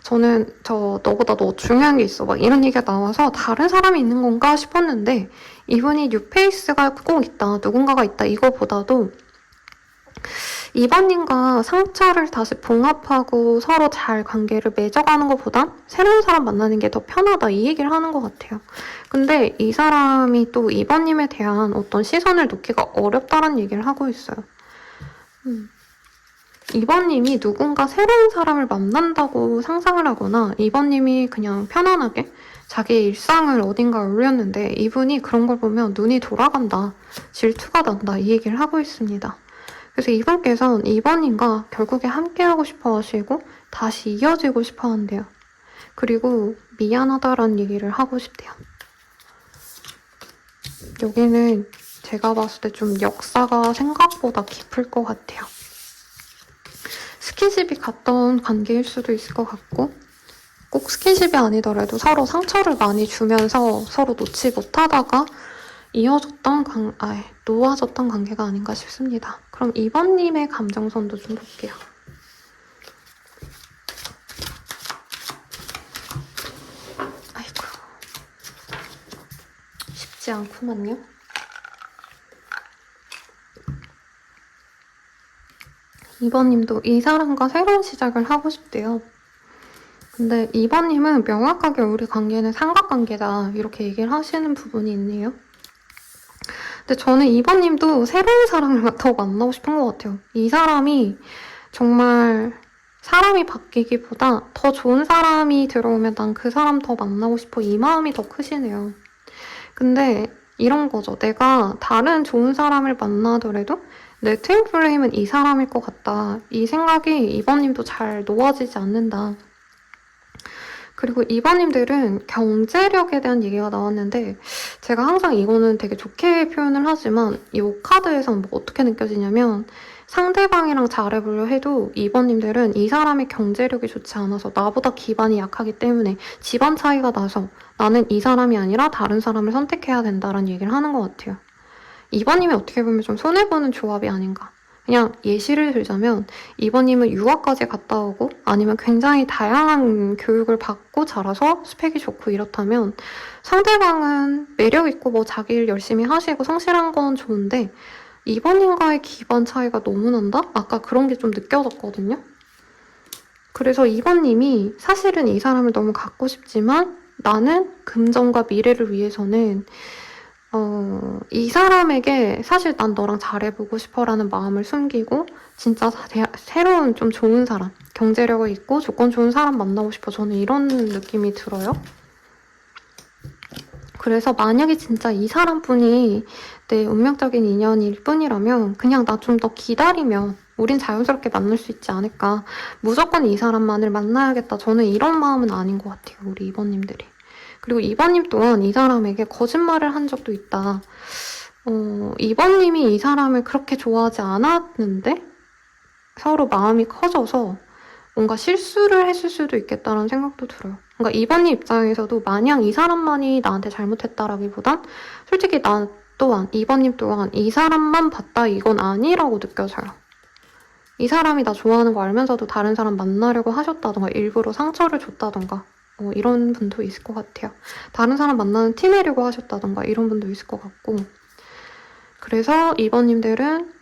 저는 너보다 더 중요한 게 있어. 막 이런 얘기가 나와서 다른 사람이 있는 건가 싶었는데 이분이 뉴페이스가 꼭 있다. 누군가가 있다. 이거보다도 2번님과 상처를 다시 봉합하고 서로 잘 관계를 맺어가는 것보단 새로운 사람 만나는 게 더 편하다 이 얘기를 하는 것 같아요. 근데 이 사람이 또 2번님에 대한 어떤 시선을 놓기가 어렵다는 얘기를 하고 있어요. 2번님이 누군가 새로운 사람을 만난다고 상상을 하거나 2번님이 그냥 편안하게 자기의 일상을 어딘가 올렸는데 이분이 그런 걸 보면 눈이 돌아간다, 질투가 난다 이 얘기를 하고 있습니다. 그래서 이분께서는 2번님과 결국에 함께하고 싶어 하시고 다시 이어지고 싶어 한대요. 그리고 미안하다라는 얘기를 하고 싶대요. 여기는 제가 봤을 때 좀 역사가 생각보다 깊을 것 같아요. 스킨십이 갔던 관계일 수도 있을 것 같고 꼭 스킨십이 아니더라도 서로 상처를 많이 주면서 서로 놓지 못하다가 놓아졌던 관계가 아닌가 싶습니다. 그럼 2번님의 감정선도 좀 볼게요. 아이고, 쉽지 않구만요. 2번님도 이 사람과 새로운 시작을 하고 싶대요. 근데 2번님은 명확하게 우리 관계는 삼각관계다 이렇게 얘기를 하시는 부분이 있네요. 근데 저는 2번님도 새로운 사람을 더 만나고 싶은 것 같아요. 이 사람이 정말 사람이 바뀌기보다 더 좋은 사람이 들어오면 난 그 사람 더 만나고 싶어 이 마음이 더 크시네요. 근데 이런 거죠. 내가 다른 좋은 사람을 만나더라도 내 트윈 플레임은 이 사람일 것 같다. 이 생각이 2번님도 잘 놓아지지 않는다. 그리고 2번님들은 경제력에 대한 얘기가 나왔는데 제가 항상 이거는 되게 좋게 표현을 하지만 이 카드에서는 뭐 어떻게 느껴지냐면 상대방이랑 잘해보려 해도 2번님들은 이 사람의 경제력이 좋지 않아서 나보다 기반이 약하기 때문에 집안 차이가 나서 나는 이 사람이 아니라 다른 사람을 선택해야 된다는 얘기를 하는 것 같아요. 2번님이 어떻게 보면 좀 손해보는 조합이 아닌가. 그냥 예시를 들자면 2번님은 유학까지 갔다 오고 아니면 굉장히 다양한 교육을 받고 자라서 스펙이 좋고 이렇다면 상대방은 매력있고 뭐 자기 일 열심히 하시고 성실한 건 좋은데 2번님과의 기반 차이가 너무 난다? 아까 그런 게 좀 느껴졌거든요. 그래서 2번님이 사실은 이 사람을 너무 갖고 싶지만 나는 금전과 미래를 위해서는 이 사람에게 사실 난 너랑 잘해보고 싶어라는 마음을 숨기고 진짜 새로운 좀 좋은 사람, 경제력이 있고 조건 좋은 사람 만나고 싶어. 저는 이런 느낌이 들어요. 그래서 만약에 진짜 이 사람뿐이 내 운명적인 인연일 뿐이라면 그냥 나 좀 더 기다리면 우린 자연스럽게 만날 수 있지 않을까. 무조건 이 사람만을 만나야겠다. 저는 이런 마음은 아닌 것 같아요. 우리 2번님들이. 그리고 2번님 또한 이 사람에게 거짓말을 한 적도 있다. 2번님이 이 사람을 그렇게 좋아하지 않았는데 서로 마음이 커져서 뭔가 실수를 했을 수도 있겠다는 생각도 들어요. 그러니까 2번님 입장에서도 마냥 이 사람만이 나한테 잘못했다라기보단 솔직히 나 또한 2번님 또한 이 사람만 봤다 이건 아니라고 느껴져요. 이 사람이 나 좋아하는 거 알면서도 다른 사람 만나려고 하셨다던가 일부러 상처를 줬다던가 이런 분도 있을 것 같아요. 다른 사람 만나는 티 내려고 하셨다던가 이런 분도 있을 것 같고 그래서 2번님들은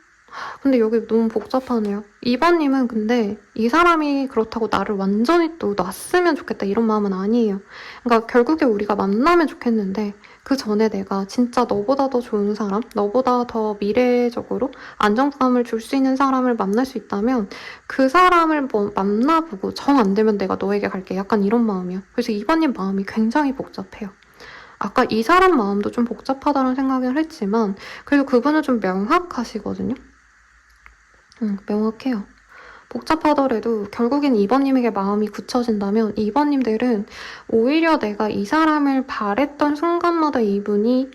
근데 여기 너무 복잡하네요. 2번님은 근데 이 사람이 그렇다고 나를 완전히 또 놨으면 좋겠다 이런 마음은 아니에요. 그러니까 결국에 우리가 만나면 좋겠는데 그 전에 내가 진짜 너보다 더 좋은 사람, 너보다 더 미래적으로 안정감을 줄 수 있는 사람을 만날 수 있다면 그 사람을 뭐 만나보고 정 안 되면 내가 너에게 갈게. 약간 이런 마음이야. 그래서 2번님 마음이 굉장히 복잡해요. 아까 이 사람 마음도 좀 복잡하다는 생각을 했지만 그래도 그분은 좀 명확하시거든요. 명확해요. 복잡하더라도 결국엔 2번님에게 마음이 굳혀진다면 2번님들은 오히려 내가 이 사람을 바랬던 순간마다 이분이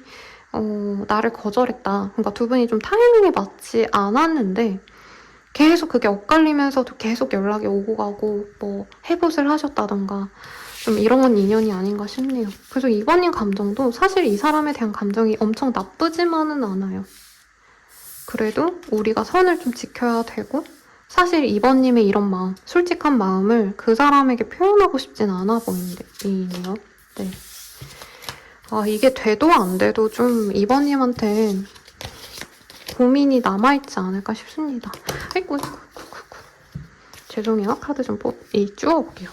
나를 거절했다. 그러니까 두 분이 좀 타이밍이 맞지 않았는데 계속 그게 엇갈리면서도 계속 연락이 오고 가고 뭐 해봇을 하셨다던가 좀 이런 인연이 아닌가 싶네요. 그래서 2번님 감정도 사실 이 사람에 대한 감정이 엄청 나쁘지만은 않아요. 그래도 우리가 선을 좀 지켜야 되고 사실 2번님의 이런 마음, 솔직한 마음을 그 사람에게 표현하고 싶진 않아 보이네요. 네. 이게 돼도 안 돼도 좀 2번님한테 고민이 남아있지 않을까 싶습니다. 아이고. 죄송해요. 카드 좀 쭈어볼게요.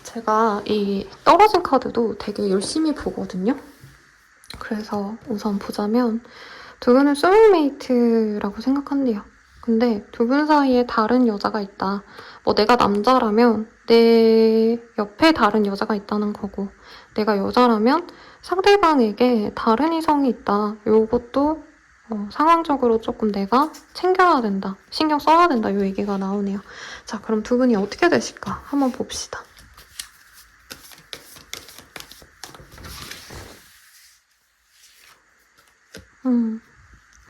제가 이 떨어진 카드도 되게 열심히 보거든요. 그래서 우선 보자면 두 분은 소울메이트라고 생각한대요. 근데 두 분 사이에 다른 여자가 있다. 뭐 내가 남자라면 내 옆에 다른 여자가 있다는 거고 내가 여자라면 상대방에게 다른 이성이 있다. 요것도 상황적으로 조금 내가 챙겨야 된다. 신경 써야 된다. 요 얘기가 나오네요. 자, 그럼 두 분이 어떻게 되실까? 한번 봅시다.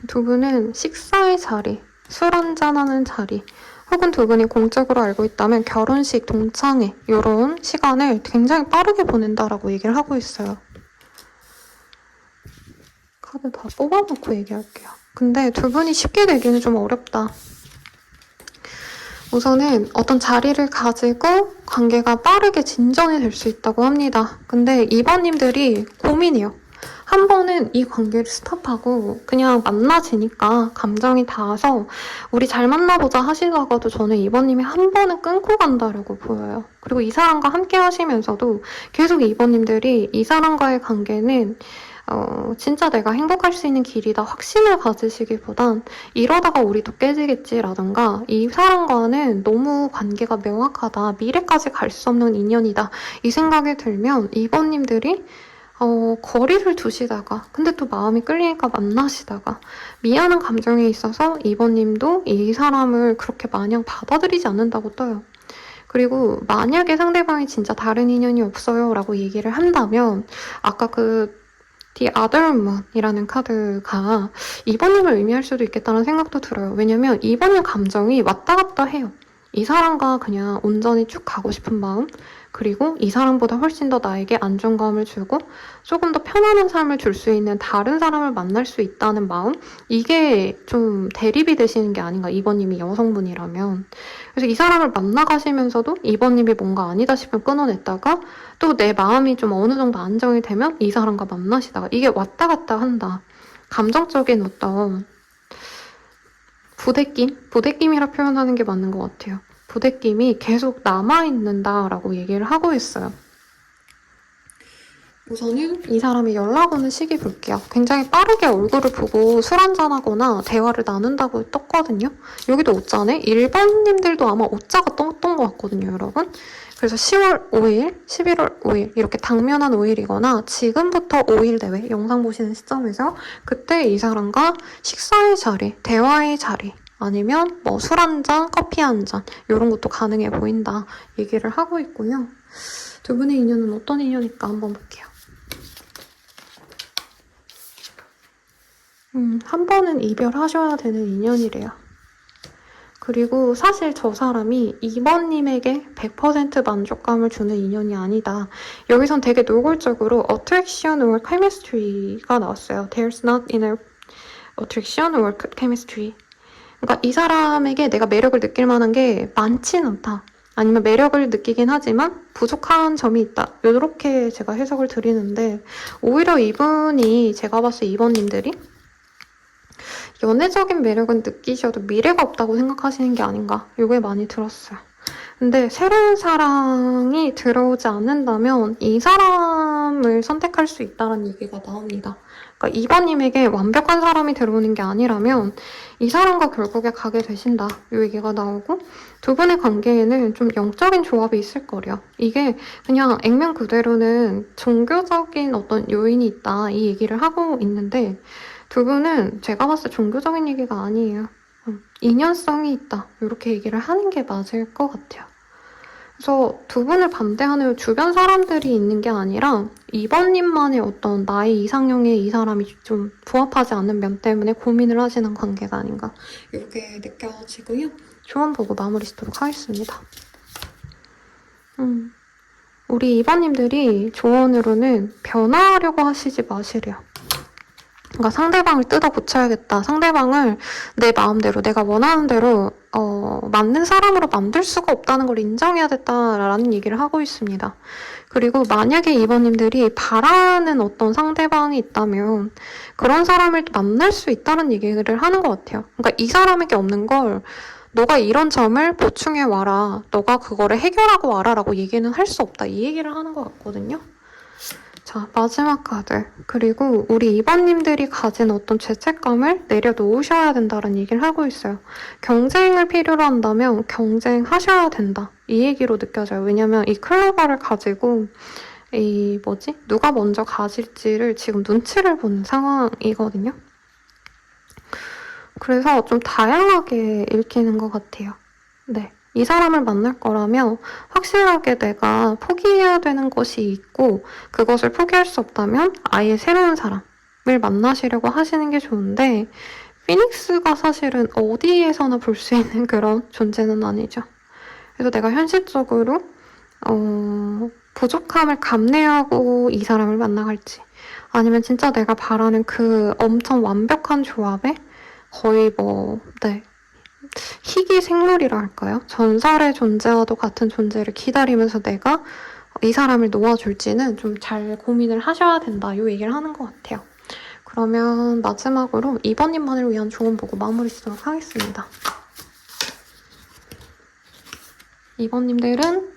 두 두 분은 식사의 자리, 술 한잔하는 자리, 혹은 두 분이 공적으로 알고 있다면 결혼식, 동창회 이런 시간을 굉장히 빠르게 보낸다라고 얘기를 하고 있어요. 카드 다 뽑아놓고 얘기할게요. 근데 두 분이 쉽게 되기는 좀 어렵다. 우선은 어떤 자리를 가지고 관계가 빠르게 진전이 될 수 있다고 합니다. 근데 2번님들이 고민이에요. 한 번은 이 관계를 스탑하고 그냥 만나지니까 감정이 닿아서 우리 잘 만나보자 하시다가도 저는 2번님이 한 번은 끊고 간다라고 보여요. 그리고 이 사람과 함께 하시면서도 계속 2번님들이 이 사람과의 관계는 진짜 내가 행복할 수 있는 길이다 확신을 가지시기보단 이러다가 우리도 깨지겠지라던가 이 사람과는 너무 관계가 명확하다, 미래까지 갈 수 없는 인연이다 이 생각이 들면 2번님들이 거리를 두시다가 근데 또 마음이 끌리니까 만나시다가 미안한 감정에 있어서 2번님도 이 사람을 그렇게 마냥 받아들이지 않는다고 떠요. 그리고 만약에 상대방이 진짜 다른 인연이 없어요 라고 얘기를 한다면 아까 The Other One이라는 카드가 2번님을 의미할 수도 있겠다는 생각도 들어요. 왜냐면 2번님 감정이 왔다 갔다 해요. 이 사람과 그냥 온전히 쭉 가고 싶은 마음, 그리고 이 사람보다 훨씬 더 나에게 안정감을 주고 조금 더 편안한 삶을 줄 수 있는 다른 사람을 만날 수 있다는 마음, 이게 좀 대립이 되시는 게 아닌가, 2번님이 여성분이라면. 그래서 이 사람을 만나가시면서도 2번님이 뭔가 아니다 싶으면 끊어냈다가 또 내 마음이 좀 어느 정도 안정이 되면 이 사람과 만나시다가 이게 왔다 갔다 한다. 감정적인 어떤 부대낌이라 표현하는 게 맞는 것 같아요. 부대낌이 계속 남아있는다라고 얘기를 하고 있어요. 우선은 이 사람이 연락 오는 시기 볼게요. 굉장히 빠르게 얼굴을 보고 술 한잔하거나 대화를 나눈다고 떴거든요. 여기도 오자네? 1번님들도 아마 오자가 떴던 것 같거든요, 여러분. 그래서 10월 5일, 11월 5일 이렇게 당면한 5일이거나 지금부터 5일 내외 영상 보시는 시점에서 그때 이 사람과 식사의 자리, 대화의 자리 아니면 뭐 술 한 잔, 커피 한 잔 이런 것도 가능해 보인다 얘기를 하고 있고요. 두 분의 인연은 어떤 인연일까 한번 볼게요. 한 번은 이별하셔야 되는 인연이래요. 그리고 사실 저 사람이 2번님에게 100% 만족감을 주는 인연이 아니다. 여기선 되게 노골적으로 attraction or chemistry가 나왔어요. There's not enough attraction or chemistry. 그러니까 이 사람에게 내가 매력을 느낄 만한 게 많진 않다. 아니면 매력을 느끼긴 하지만 부족한 점이 있다. 이렇게 제가 해석을 드리는데 오히려 이분이 제가 봤을 때 2번님들이 연애적인 매력은 느끼셔도 미래가 없다고 생각하시는 게 아닌가 이게 많이 들었어요. 근데 새로운 사랑이 들어오지 않는다면 이 사람을 선택할 수 있다는 얘기가 나옵니다. 그러니까 2번님에게 완벽한 사람이 들어오는 게 아니라면 이 사람과 결국에 가게 되신다 이 얘기가 나오고 두 분의 관계에는 좀 영적인 조합이 있을 거래요. 이게 그냥 액면 그대로는 종교적인 어떤 요인이 있다 이 얘기를 하고 있는데 두 분은 제가 봤을 때 종교적인 얘기가 아니에요. 인연성이 있다 이렇게 얘기를 하는 게 맞을 것 같아요. 그래서 두 분을 반대하는 주변 사람들이 있는 게 아니라 2번님만의 어떤 나의 이상형에 이 사람이 좀 부합하지 않는 면 때문에 고민을 하시는 관계가 아닌가 이렇게 느껴지고요. 조언 보고 마무리 짓도록 하겠습니다. 우리 2번님들이 조언으로는 변화하려고 하시지 마시래요. 그러니까 상대방을 뜯어 고쳐야겠다. 상대방을 내 마음대로, 내가 원하는 대로 맞는 사람으로 만들 수가 없다는 걸 인정해야겠다라는 얘기를 하고 있습니다. 그리고 만약에 2번님들이 바라는 어떤 상대방이 있다면 그런 사람을 만날 수 있다는 얘기를 하는 것 같아요. 그러니까 이 사람에게 없는 걸 너가 이런 점을 보충해 와라. 너가 그거를 해결하고 와라라고 얘기는 할 수 없다. 이 얘기를 하는 것 같거든요. 자, 마지막 카드. 그리고 우리 2번님들이 가진 어떤 죄책감을 내려놓으셔야 된다는 얘기를 하고 있어요. 경쟁을 필요로 한다면 경쟁하셔야 된다. 이 얘기로 느껴져요. 왜냐면 이 클로버를 가지고 누가 먼저 가질지를 지금 눈치를 보는 상황이거든요. 그래서 좀 다양하게 읽히는 것 같아요. 네. 이 사람을 만날 거라면 확실하게 내가 포기해야 되는 것이 있고 그것을 포기할 수 없다면 아예 새로운 사람을 만나시려고 하시는 게 좋은데 피닉스가 사실은 어디에서나 볼 수 있는 그런 존재는 아니죠. 그래서 내가 현실적으로 부족함을 감내하고 이 사람을 만나갈지, 아니면 진짜 내가 바라는 그 엄청 완벽한 조합에 거의 희귀 생물이라 할까요? 전설의 존재와도 같은 존재를 기다리면서 내가 이 사람을 놓아줄지는 좀 잘 고민을 하셔야 된다, 이 얘기를 하는 것 같아요. 그러면 마지막으로 2번님만을 위한 조언 보고 마무리 짓도록 하겠습니다. 2번님들은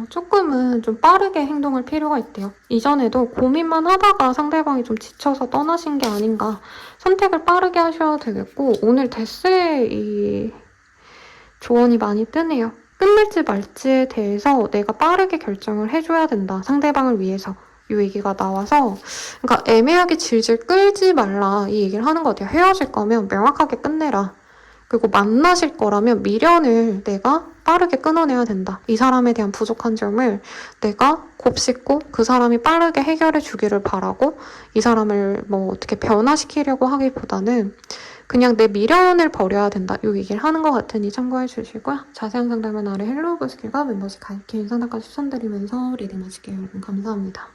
조금은 좀 빠르게 행동할 필요가 있대요. 이전에도 고민만 하다가 상대방이 좀 지쳐서 떠나신 게 아닌가. 선택을 빠르게 하셔야 되겠고, 오늘 데스의 이 조언이 많이 뜨네요. 끝낼지 말지에 대해서 내가 빠르게 결정을 해줘야 된다. 상대방을 위해서. 이 얘기가 나와서, 그러니까 애매하게 질질 끌지 말라, 이 얘기를 하는 것 같아요. 헤어질 거면 명확하게 끝내라. 그리고 만나실 거라면 미련을 내가 빠르게 끊어내야 된다. 이 사람에 대한 부족한 점을 내가 곱씹고 그 사람이 빠르게 해결해 주기를 바라고, 이 사람을 어떻게 변화시키려고 하기보다는 그냥 내 미련을 버려야 된다, 이 얘기를 하는 것 같으니 참고해 주시고요. 자세한 상담은 아래 헬로우 스킬과 멤버십 가입 개인 상담까지 추천드리면서 리딩 마칠게요. 여러분 감사합니다.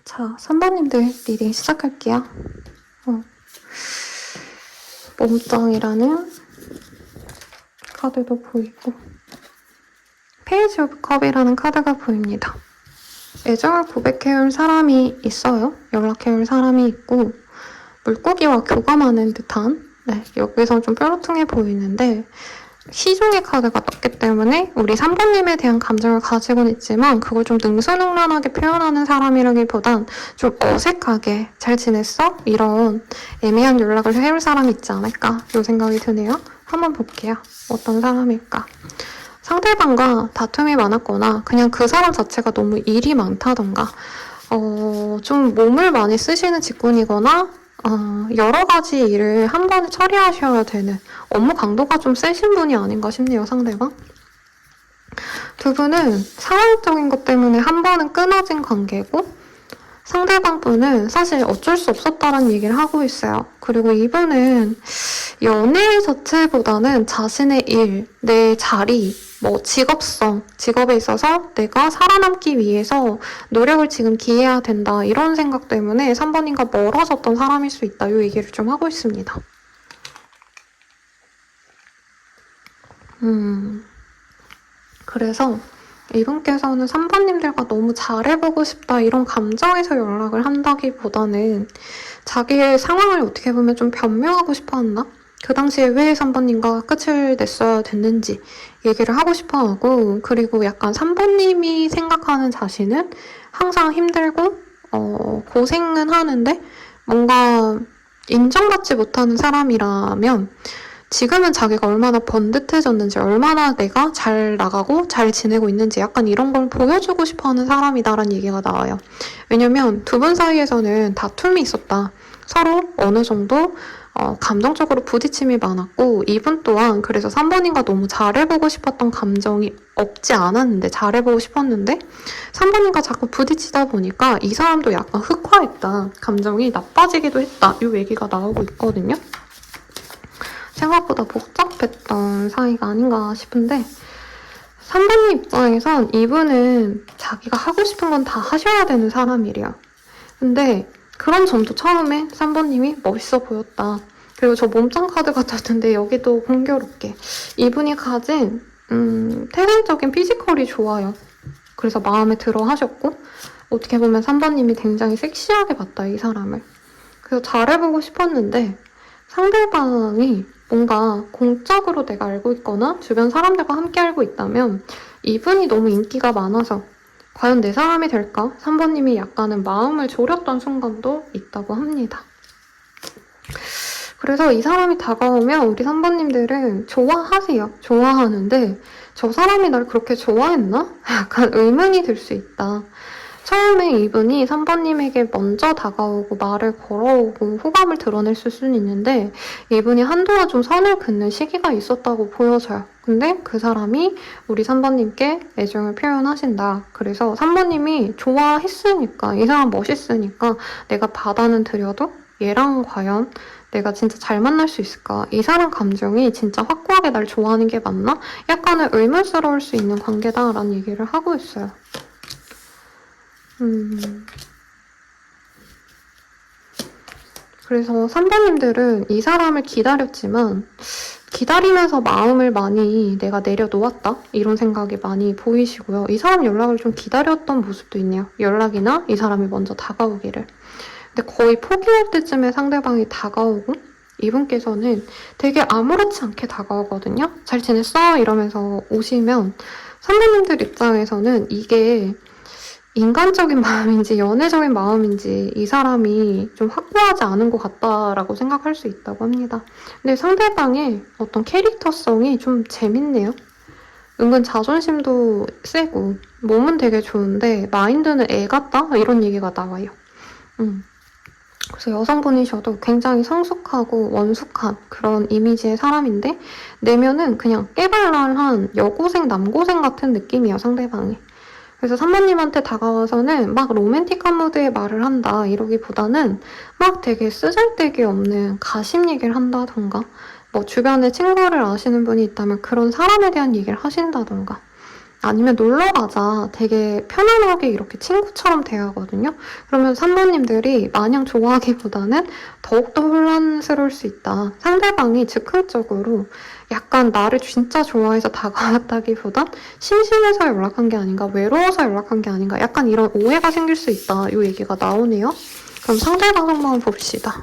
자, 3번님들 리딩 시작할게요. 몸짱이라는 카드도 보이고 페이지 오브 컵이라는 카드가 보입니다. 애정을 고백해올 사람이 있어요. 연락해올 사람이 있고 물고기와 교감하는 듯한 여기서 좀 뾰루퉁해 보이는데 시종의 카드가 떴기 때문에 우리 3번님에 대한 감정을 가지고는 있지만 그걸 좀 능수능란하게 표현하는 사람이라기보단 좀 어색하게 잘 지냈어? 이런 애매한 연락을 해올 사람이 있지 않을까 이 생각이 드네요. 한번 볼게요. 어떤 사람일까? 상대방과 다툼이 많았거나 그냥 그 사람 자체가 너무 일이 많다던가 좀 몸을 많이 쓰시는 직군이거나 여러 가지 일을 한 번에 처리하셔야 되는 업무 강도가 좀 세신 분이 아닌가 싶네요, 상대방. 두 분은 상황적인 것 때문에 한 번은 끊어진 관계고 상대방 분은 사실 어쩔 수 없었다는 얘기를 하고 있어요. 그리고 이분은 연애 자체보다는 자신의 일, 내 자리, 직업성, 직업에 있어서 내가 살아남기 위해서 노력을 지금 기해야 된다 이런 생각 때문에 3번님과 멀어졌던 사람일 수 있다 이 얘기를 좀 하고 있습니다. 그래서 이분께서는 3번님들과 너무 잘해보고 싶다 이런 감정에서 연락을 한다기보다는 자기의 상황을 어떻게 보면 좀 변명하고 싶어 한다? 그 당시에 왜 3번님과 끝을 냈어야 됐는지 얘기를 하고 싶어 하고 그리고 약간 3번님이 생각하는 자신은 항상 힘들고 고생은 하는데 뭔가 인정받지 못하는 사람이라면 지금은 자기가 얼마나 번듯해졌는지 얼마나 내가 잘 나가고 잘 지내고 있는지 약간 이런 걸 보여주고 싶어하는 사람이다라는 얘기가 나와요. 왜냐면 두 분 사이에서는 다툼이 있었다. 서로 어느 정도 감정적으로 부딪힘이 많았고 이분 또한 그래서 3번님과 너무 잘해보고 싶었던 감정이 없지 않았는데 잘해보고 싶었는데 3번님과 자꾸 부딪히다 보니까 이 사람도 약간 흑화했다. 감정이 나빠지기도 했다. 이 얘기가 나오고 있거든요. 생각보다 복잡했던 사이가 아닌가 싶은데 3번님 입장에선 이분은 자기가 하고 싶은 건 다 하셔야 되는 사람이래요. 근데 그런 점도 처음에 3번님이 멋있어 보였다. 그리고 저 몸짱 카드가 떴는데 여기도 공교롭게 이분이 가진 태생적인 피지컬이 좋아요. 그래서 마음에 들어 하셨고 어떻게 보면 3번님이 굉장히 섹시하게 봤다 이 사람을. 그래서 잘해보고 싶었는데 상대방이 뭔가 공적으로 내가 알고 있거나 주변 사람들과 함께 알고 있다면 이분이 너무 인기가 많아서 과연 내 사람이 될까? 3번님이 약간은 마음을 졸였던 순간도 있다고 합니다. 그래서 이 사람이 다가오면 우리 3번님들은 좋아하세요. 좋아하는데 저 사람이 날 그렇게 좋아했나? 약간 의문이 들 수 있다. 처음에 이분이 3번님에게 먼저 다가오고 말을 걸어오고 호감을 드러낼 수는 있는데 이분이 한동안 좀 선을 긋는 시기가 있었다고 보여져요. 근데 그 사람이 우리 3번님께 애정을 표현하신다. 그래서 3번님이 좋아했으니까 이 사람 멋있으니까 내가 받아는 드려도 얘랑 과연 내가 진짜 잘 만날 수 있을까? 이 사람 감정이 진짜 확고하게 날 좋아하는 게 맞나? 약간은 의문스러울 수 있는 관계다라는 얘기를 하고 있어요. 그래서 3번님들은 이 사람을 기다렸지만 기다리면서 마음을 많이 내가 내려놓았다? 이런 생각이 많이 보이시고요. 이 사람 연락을 좀 기다렸던 모습도 있네요. 연락이나 이 사람이 먼저 다가오기를. 근데 거의 포기할 때쯤에 상대방이 다가오고 이분께서는 되게 아무렇지 않게 다가오거든요. 잘 지냈어? 이러면서 오시면 3번님들 입장에서는 이게 인간적인 마음인지 연애적인 마음인지 이 사람이 좀 확고하지 않은 것 같다라고 생각할 수 있다고 합니다. 근데 상대방의 어떤 캐릭터성이 좀 재밌네요. 은근 자존심도 세고 몸은 되게 좋은데 마인드는 애 같다? 이런 얘기가 나와요. 그래서 여성분이셔도 굉장히 성숙하고 원숙한 그런 이미지의 사람인데 내면은 그냥 깨발랄한 여고생 남고생 같은 느낌이에요, 상대방이. 그래서 3번님한테 다가와서는 막 로맨틱한 무드의 말을 한다 이러기보다는 막 되게 쓰잘데기 없는 가심 얘기를 한다던가 주변에 친구를 아시는 분이 있다면 그런 사람에 대한 얘기를 하신다던가 아니면 놀러 가자. 되게 편안하게 이렇게 친구처럼 대하거든요. 그러면 3번님들이 마냥 좋아하기보다는 더욱더 혼란스러울 수 있다. 상대방이 즉흥적으로 약간 나를 진짜 좋아해서 다가왔다기보단 심심해서 연락한 게 아닌가, 외로워서 연락한 게 아닌가, 약간 이런 오해가 생길 수 있다. 이 얘기가 나오네요. 그럼 상대방 한번 봅시다.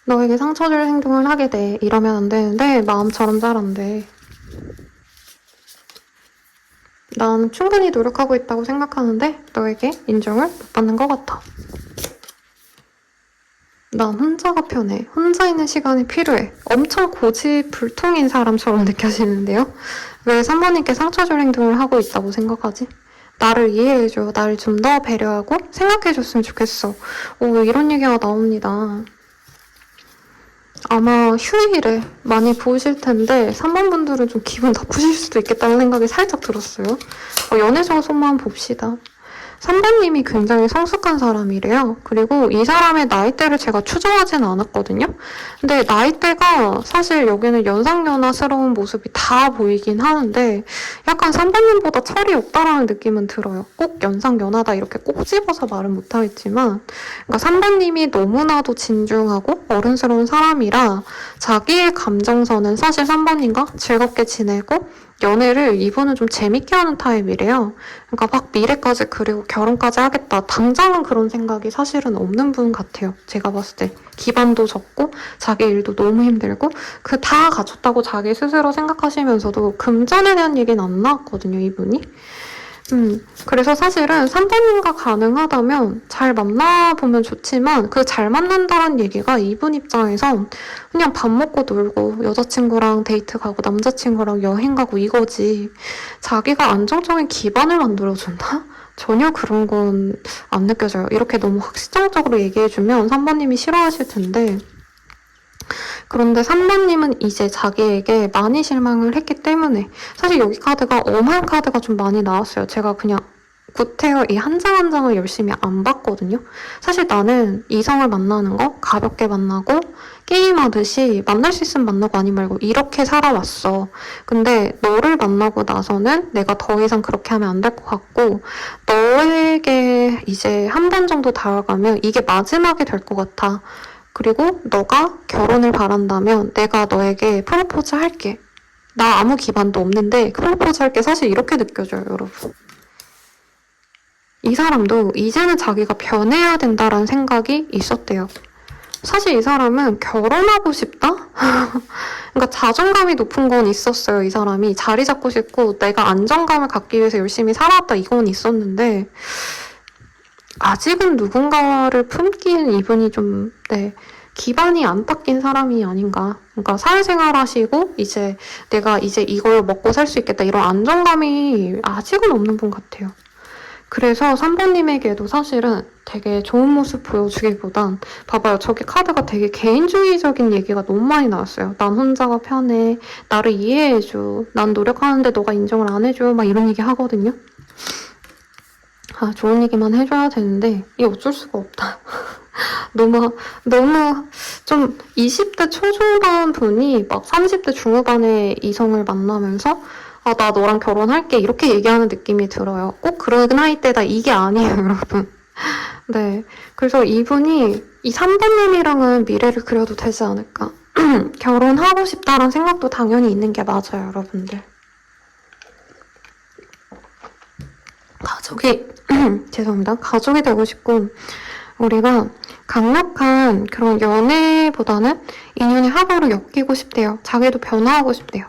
너에게 상처 줄 행동을 하게 돼. 이러면 안 되는데 마음처럼 잘 안 돼. 난 충분히 노력하고 있다고 생각하는데 너에게 인정을 못 받는 것 같아. 난 혼자가 편해. 혼자 있는 시간이 필요해. 엄청 고집불통인 사람처럼 느껴지는데요? 왜 3번님께 상처 줄 행동을 하고 있다고 생각하지? 나를 이해해줘. 나를 좀 더 배려하고 생각해줬으면 좋겠어. 오, 이런 얘기가 나옵니다. 아마 휴일에 많이 보실 텐데 3번 분들은 좀 기분 나쁘실 수도 있겠다는 생각이 살짝 들었어요. 연애적 소만 봅시다. 3번님이 굉장히 성숙한 사람이래요. 그리고 이 사람의 나이대를 제가 추정하지는 않았거든요. 근데 나이대가 사실 여기는 연상연하스러운 모습이 다 보이긴 하는데 약간 3번님보다 철이 없다라는 느낌은 들어요. 꼭 연상연하다 이렇게 꼭 집어서 말은 못하겠지만 그러니까 3번님이 너무나도 진중하고 어른스러운 사람이라 자기의 감정선은 사실 3번님과 즐겁게 지내고 연애를 이분은 좀 재밌게 하는 타입이래요. 그러니까 막 미래까지 그리고 결혼까지 하겠다. 당장은 그런 생각이 사실은 없는 분 같아요. 제가 봤을 때. 기반도 적고 자기 일도 너무 힘들고 그 다 갖췄다고 자기 스스로 생각하시면서도 금전에 대한 얘기는 안 나왔거든요. 이분이. 그래서 사실은 3번님과 가능하다면 잘 만나보면 좋지만 그 잘 만난다는 얘기가 이분 입장에서 그냥 밥 먹고 놀고 여자친구랑 데이트 가고 남자친구랑 여행 가고 이거지 자기가 안정적인 기반을 만들어준다? 전혀 그런 건 안 느껴져요. 이렇게 너무 확실정적으로 얘기해주면 3번님이 싫어하실 텐데 그런데 3번님은 이제 자기에게 많이 실망을 했기 때문에 사실 여기 카드가 엄한 카드가 좀 많이 나왔어요. 제가 그냥 구테어 이 한 장 한 장을 열심히 안 봤거든요. 사실 나는 이성을 만나는 거 가볍게 만나고 게임하듯이 만날 수 있으면 만나고 아니 말고 이렇게 살아왔어. 근데 너를 만나고 나서는 내가 더 이상 그렇게 하면 안 될 것 같고 너에게 이제 한 번 정도 다가가면 이게 마지막이 될 것 같아. 그리고 너가 결혼을 바란다면 내가 너에게 프로포즈 할게. 나 아무 기반도 없는데 프로포즈 할게. 사실 이렇게 느껴져요, 여러분. 이 사람도 이제는 자기가 변해야 된다라는 생각이 있었대요. 사실 이 사람은 결혼하고 싶다? 그러니까 자존감이 높은 건 있었어요, 이 사람이. 자리 잡고 싶고 내가 안정감을 갖기 위해서 열심히 살아왔다 이건 있었는데 아직은 누군가를 품기엔 이분이 좀, 기반이 안 닦인 사람이 아닌가. 그러니까 사회생활 하시고, 이제 내가 이제 이걸 먹고 살 수 있겠다. 이런 안정감이 아직은 없는 분 같아요. 그래서 3번님에게도 사실은 되게 좋은 모습 보여주기보단, 봐봐요. 저기 카드가 되게 개인주의적인 얘기가 너무 많이 나왔어요. 난 혼자가 편해. 나를 이해해줘. 난 노력하는데 너가 인정을 안 해줘. 막 이런 얘기 하거든요. 좋은 얘기만 해줘야 되는데 이게 어쩔 수가 없다. 너무 좀 20대 초중반 분이 막 30대 중후반의 이성을 만나면서 나 너랑 결혼할게 이렇게 얘기하는 느낌이 들어요. 꼭 그런 나이대다 이게 아니에요, 여러분. 네, 그래서 이분이 이 3번님이랑은 미래를 그려도 되지 않을까. 결혼하고 싶다라는 생각도 당연히 있는 게 맞아요, 여러분들. 죄송합니다. 가족이 되고 싶고 우리가 강력한 그런 연애보다는 인연의 합으로 엮이고 싶대요. 자기도 변화하고 싶대요.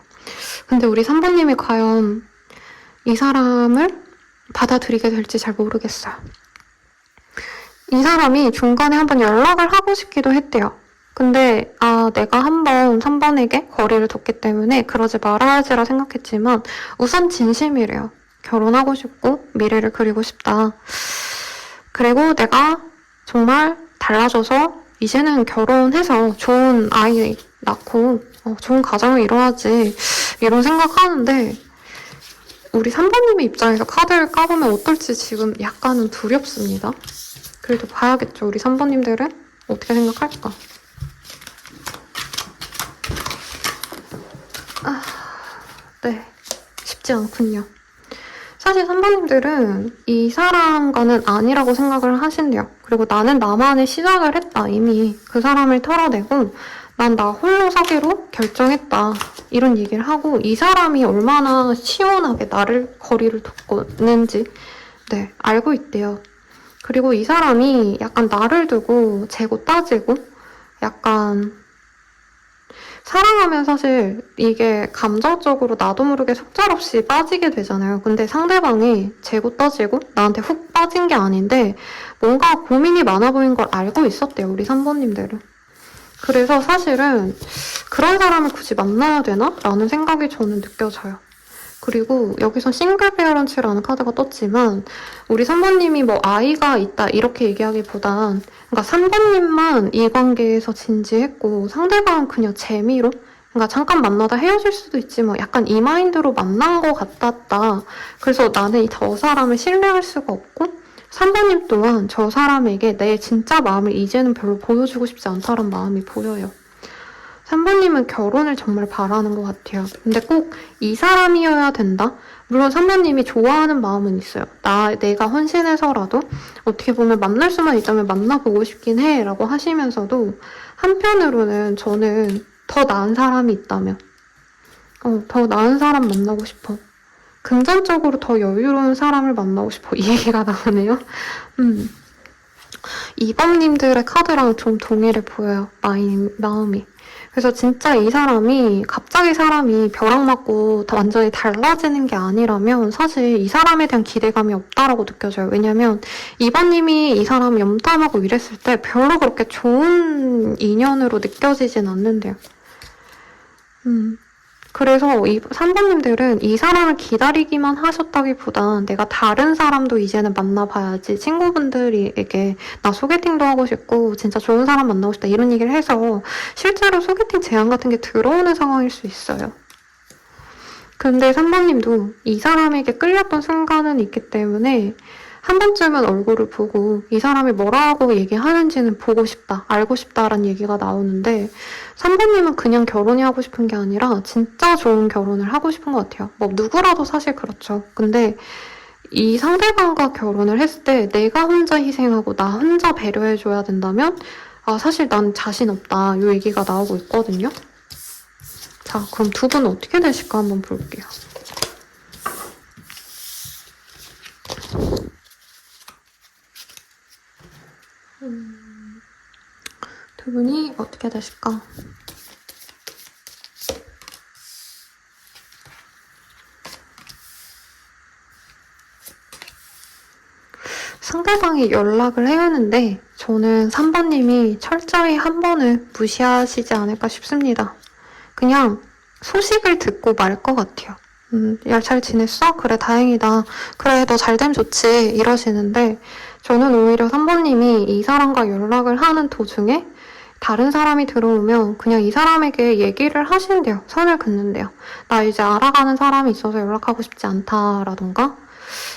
근데 우리 3번님이 과연 이 사람을 받아들이게 될지 잘 모르겠어요. 이 사람이 중간에 한번 연락을 하고 싶기도 했대요. 근데 내가 한번 3번에게 거리를 뒀기 때문에 그러지 말아야지라 생각했지만 우선 진심이래요. 결혼하고 싶고 미래를 그리고 싶다. 그리고 내가 정말 달라져서 이제는 결혼해서 좋은 아이 낳고 좋은 가정을 이뤄야지 이런 생각하는데 우리 3번님의 입장에서 카드를 까보면 어떨지 지금 약간은 두렵습니다. 그래도 봐야겠죠. 우리 3번님들은 어떻게 생각할까? 네, 쉽지 않군요. 사실 3번님들은 이 사람과는 아니라고 생각을 하신대요. 그리고 나는 나만의 시작을 했다. 이미 그 사람을 털어내고 난 나 홀로 서기로 결정했다. 이런 얘기를 하고 이 사람이 얼마나 시원하게 나를 거리를 뒀는지 네, 알고 있대요. 그리고 이 사람이 약간 나를 두고 재고 따지고 약간 사랑하면 사실 이게 감정적으로 나도 모르게 속절없이 빠지게 되잖아요. 근데 상대방이 재고 따지고 나한테 훅 빠진 게 아닌데 뭔가 고민이 많아 보인 걸 알고 있었대요. 우리 3번님들은. 그래서 사실은 그런 사람을 굳이 만나야 되나? 라는 생각이 저는 느껴져요. 그리고 여기서 싱글 페어런츠라는 카드가 떴지만 우리 3번님이 뭐 아이가 있다 이렇게 얘기하기보단 그러니까 3번님만 이 관계에서 진지했고 상대방은 그냥 재미로 그러니까 잠깐 만나다 헤어질 수도 있지 뭐 약간 이 마인드로 만난 것 같았다. 그래서 나는 저 사람을 신뢰할 수가 없고 3번님 또한 저 사람에게 내 진짜 마음을 이제는 별로 보여주고 싶지 않다는 마음이 보여요. 3번님은 결혼을 정말 바라는 것 같아요. 근데 꼭 이 사람이어야 된다? 물론 3번님이 좋아하는 마음은 있어요. 내가 헌신해서라도 어떻게 보면 만날 수만 있다면 만나보고 싶긴 해 라고 하시면서도 한편으로는 저는 더 나은 사람이 있다면 더 나은 사람 만나고 싶어. 금전적으로 더 여유로운 사람을 만나고 싶어. 이 얘기가 나오네요. 2번님들의 카드랑 좀 동일해 보여요. 마음이. 그래서 진짜 이 사람이 갑자기 사람이 벼락 맞고 완전히 달라지는 게 아니라면 사실 이 사람에 대한 기대감이 없다라고 느껴져요. 왜냐면 2번님이 이 사람 염탐하고 이랬을 때 별로 그렇게 좋은 인연으로 느껴지진 않는데요. 그래서 3번님들은 이 사람을 기다리기만 하셨다기보단 내가 다른 사람도 이제는 만나봐야지 친구분들에게 나 소개팅도 하고 싶고 진짜 좋은 사람 만나고 싶다 이런 얘기를 해서 실제로 소개팅 제안 같은 게 들어오는 상황일 수 있어요. 근데 3번님도 이 사람에게 끌렸던 순간은 있기 때문에 한 번쯤은 얼굴을 보고 이 사람이 뭐라고 얘기하는지는 보고 싶다, 알고 싶다라는 얘기가 나오는데 3번님은 그냥 결혼이 하고 싶은 게 아니라 진짜 좋은 결혼을 하고 싶은 것 같아요. 뭐 누구라도 사실 그렇죠. 근데 이 상대방과 결혼을 했을 때 내가 혼자 희생하고 나 혼자 배려해줘야 된다면 사실 난 자신 없다. 이 얘기가 나오고 있거든요. 자, 그럼 두 분은 어떻게 되실까 한번 볼게요. 두 분이 어떻게 되실까? 상대방이 연락을 해오는데 저는 3번님이 철저히 한 번은 무시하시지 않을까 싶습니다. 그냥 소식을 듣고 말 것 같아요. 야, 잘 지냈어? 그래, 다행이다. 그래, 너 잘 되면 좋지. 이러시는데 저는 오히려 3번님이 이 사람과 연락을 하는 도중에 다른 사람이 들어오면 그냥 이 사람에게 얘기를 하신대요. 선을 긋는데요. 나 이제 알아가는 사람이 있어서 연락하고 싶지 않다라던가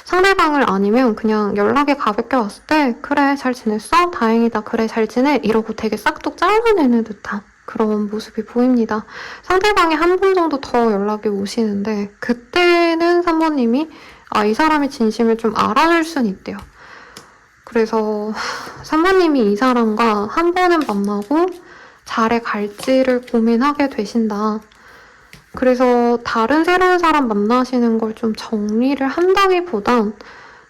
상대방을 아니면 그냥 연락이 가볍게 왔을 때 그래 잘 지냈어? 다행이다. 그래 잘 지내? 이러고 되게 싹둑 잘라내는 듯한 그런 모습이 보입니다. 상대방이 한 번 정도 더 연락이 오시는데 그때는 3번님이 이 사람의 진심을 좀 알아줄 수는 있대요. 그래서 3번님이 이 사람과 한 번은 만나고 잘해 갈지를 고민하게 되신다. 그래서 다른 새로운 사람 만나시는 걸 좀 정리를 한다기보단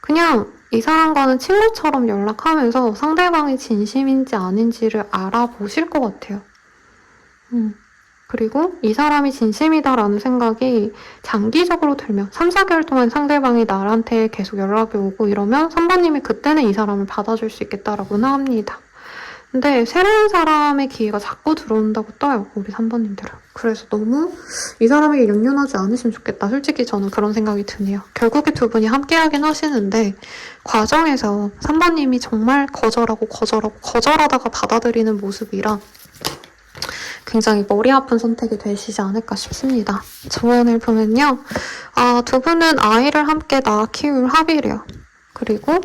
그냥 이 사람과는 친구처럼 연락하면서 상대방이 진심인지 아닌지를 알아보실 것 같아요. 그리고 이 사람이 진심이다라는 생각이 장기적으로 들면 3, 4개월 동안 상대방이 나한테 계속 연락이 오고 이러면 3번님이 그때는 이 사람을 받아줄 수 있겠다라고는 합니다. 근데 새로운 사람의 기회가 자꾸 들어온다고 떠요. 우리 3번님들은. 그래서 너무 이 사람에게 연연하지 않으시면 좋겠다. 솔직히 저는 그런 생각이 드네요. 결국에 두 분이 함께하긴 하시는데 과정에서 3번님이 정말 거절하다가 받아들이는 모습이라 굉장히 머리 아픈 선택이 되시지 않을까 싶습니다. 조언을 보면요. 두 분은 아이를 함께 낳아 키울 합의래요. 그리고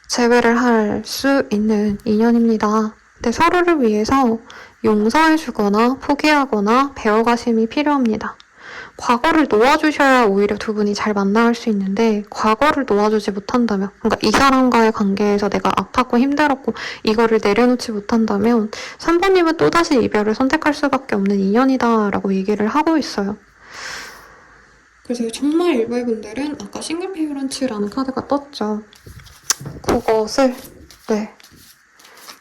재회를 할 수 있는 인연입니다. 그때 서로를 위해서 용서해주거나 포기하거나 배워가심이 필요합니다. 과거를 놓아주셔야 오히려 두 분이 잘 만나갈 수 있는데 과거를 놓아주지 못한다면, 그러니까 이 사람과의 관계에서 내가 아팠고 힘들었고 이거를 내려놓지 못한다면 3번님은 또다시 이별을 선택할 수밖에 없는 인연이다 라고 얘기를 하고 있어요. 그래서 정말 일부의 분들은 아까 싱글 페어런츠라는 카드가 떴죠. 그것을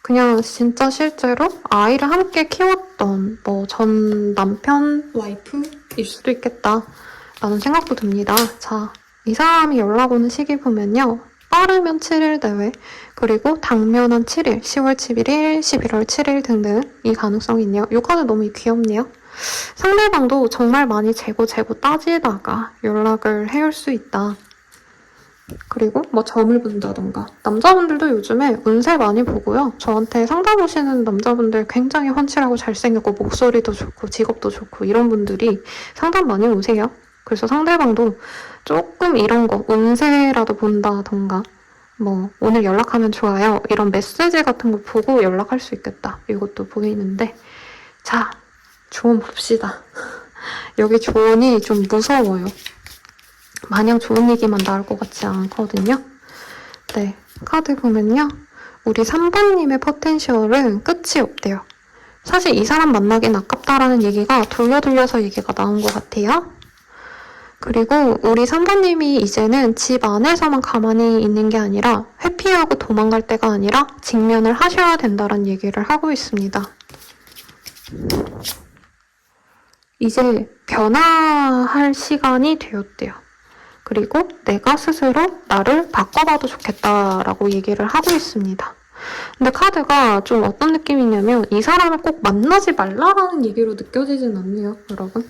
그냥 진짜 실제로 아이를 함께 키웠던 뭐 전 남편, 와이프일 수도 있겠다 라는 생각도 듭니다. 자, 이 사람이 연락 오는 시기 보면요. 빠르면 7일 내외, 그리고 당면한 7일, 10월 11일, 11월 7일 등등 이 가능성이 있네요. 이 카드 너무 귀엽네요. 상대방도 정말 많이 재고 따지다가 연락을 해올 수 있다. 그리고 뭐 점을 본다던가. 남자분들도 요즘에 운세 많이 보고요. 저한테 상담 오시는 남자분들 굉장히 훤칠하고 잘생겼고 목소리도 좋고 직업도 좋고 이런 분들이 상담 많이 오세요. 그래서 상대방도 조금 이런 거 운세라도 본다던가 뭐 오늘 연락하면 좋아요 이런 메시지 같은 거 보고 연락할 수 있겠다. 이것도 보이는데 자, 조언 봅시다. 여기 조언이 좀 무서워요. 마냥 좋은 얘기만 나올 것 같지 않거든요. 네, 카드 보면요. 우리 3번님의 포텐셜은 끝이 없대요. 사실 이 사람 만나긴 아깝다라는 얘기가 돌려서 얘기가 나온 것 같아요. 그리고 우리 3번님이 이제는 집 안에서만 가만히 있는 게 아니라 회피하고 도망갈 때가 아니라 직면을 하셔야 된다는 얘기를 하고 있습니다. 이제 변화할 시간이 되었대요. 그리고 내가 스스로 나를 바꿔봐도 좋겠다라고 얘기를 하고 있습니다. 근데 카드가 좀 어떤 느낌이냐면 이 사람을 꼭 만나지 말라라는 얘기로 느껴지진 않네요, 여러분.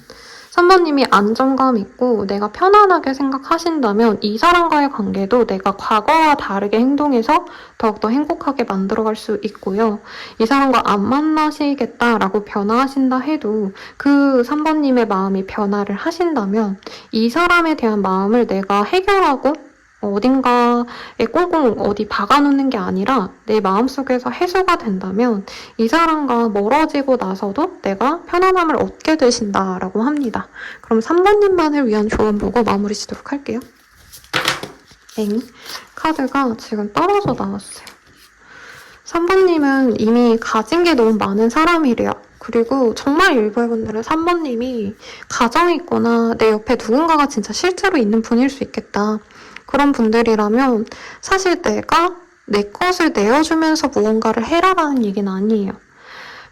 3번님이 안정감 있고 내가 편안하게 생각하신다면 이 사람과의 관계도 내가 과거와 다르게 행동해서 더욱더 행복하게 만들어갈 수 있고요. 이 사람과 안 만나시겠다라고 변화하신다 해도 그 3번님의 마음이 변화를 하신다면 이 사람에 대한 마음을 내가 해결하고 어딘가에 꽁꽁 어디 박아놓는 게 아니라 내 마음속에서 해소가 된다면 이 사람과 멀어지고 나서도 내가 편안함을 얻게 되신다라고 합니다. 그럼 3번님만을 위한 조언 보고 마무리 짓도록 할게요. 엥? 카드가 지금 떨어져 나왔어요. 3번님은 이미 가진 게 너무 많은 사람이래요. 그리고 정말 일부의 분들은 3번님이 가정이 있거나 내 옆에 누군가가 진짜 실제로 있는 분일 수 있겠다. 그런 분들이라면 사실 내가 내 것을 내어주면서 무언가를 해라라는 얘기는 아니에요.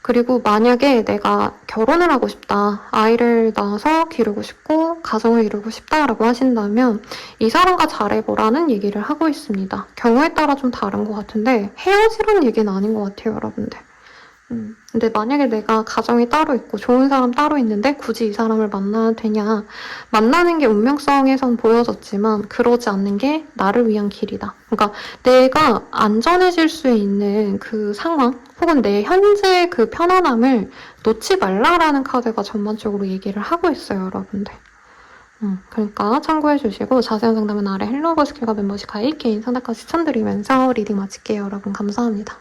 그리고 만약에 내가 결혼을 하고 싶다, 아이를 낳아서 기르고 싶고 가정을 이루고 싶다라고 하신다면 이 사람과 잘해보라는 얘기를 하고 있습니다. 경우에 따라 좀 다른 것 같은데 헤어지라는 얘기는 아닌 것 같아요, 여러분들. 근데 만약에 내가 가정이 따로 있고 좋은 사람 따로 있는데 굳이 이 사람을 만나야 되냐. 만나는 게 운명성에선 보여졌지만 그러지 않는 게 나를 위한 길이다. 그러니까 내가 안전해질 수 있는 그 상황 혹은 내 현재 그 편안함을 놓지 말라라는 카드가 전반적으로 얘기를 하고 있어요, 여러분들. 그러니까 참고해 주시고 자세한 상담은 아래 헬로우 스킬과 멤버십 가입 개인 상담까지 추천드리면서 리딩 마칠게요. 여러분 감사합니다.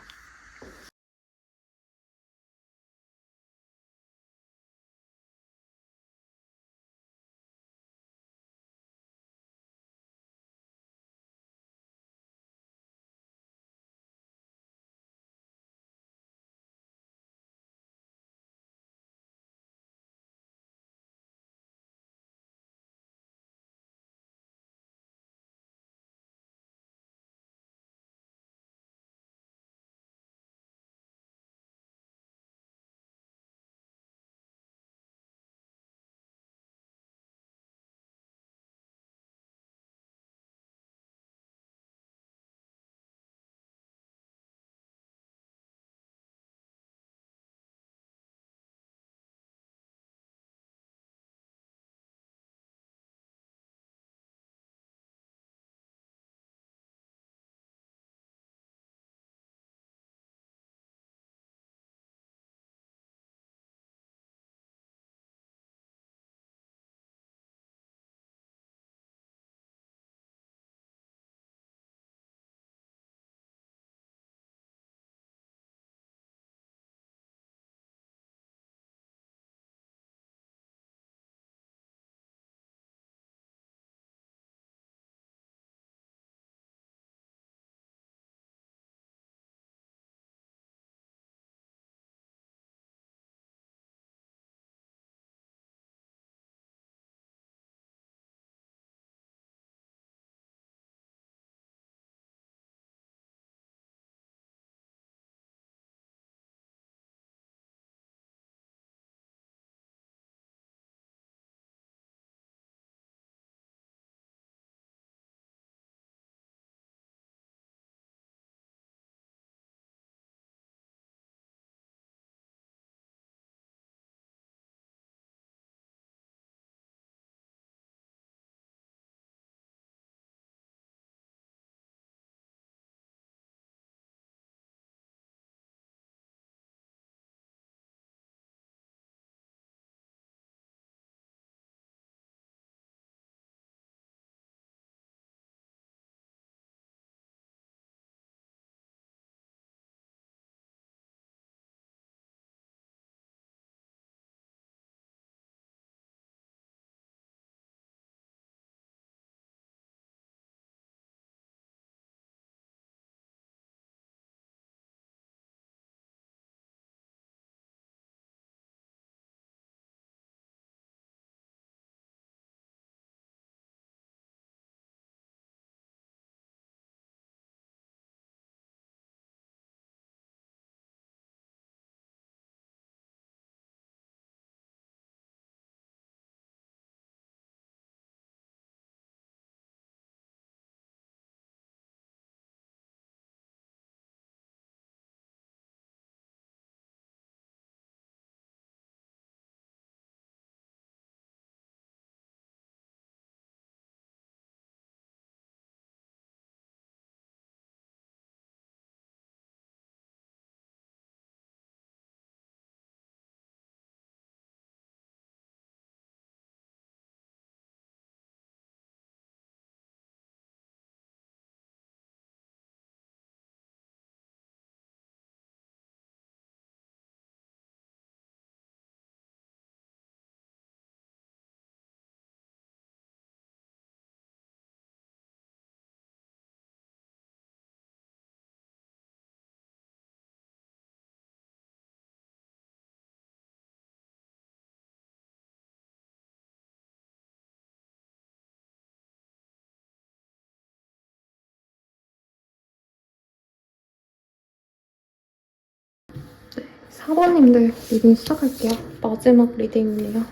4번님들 리딩 시작할게요. 마지막 리딩이네요.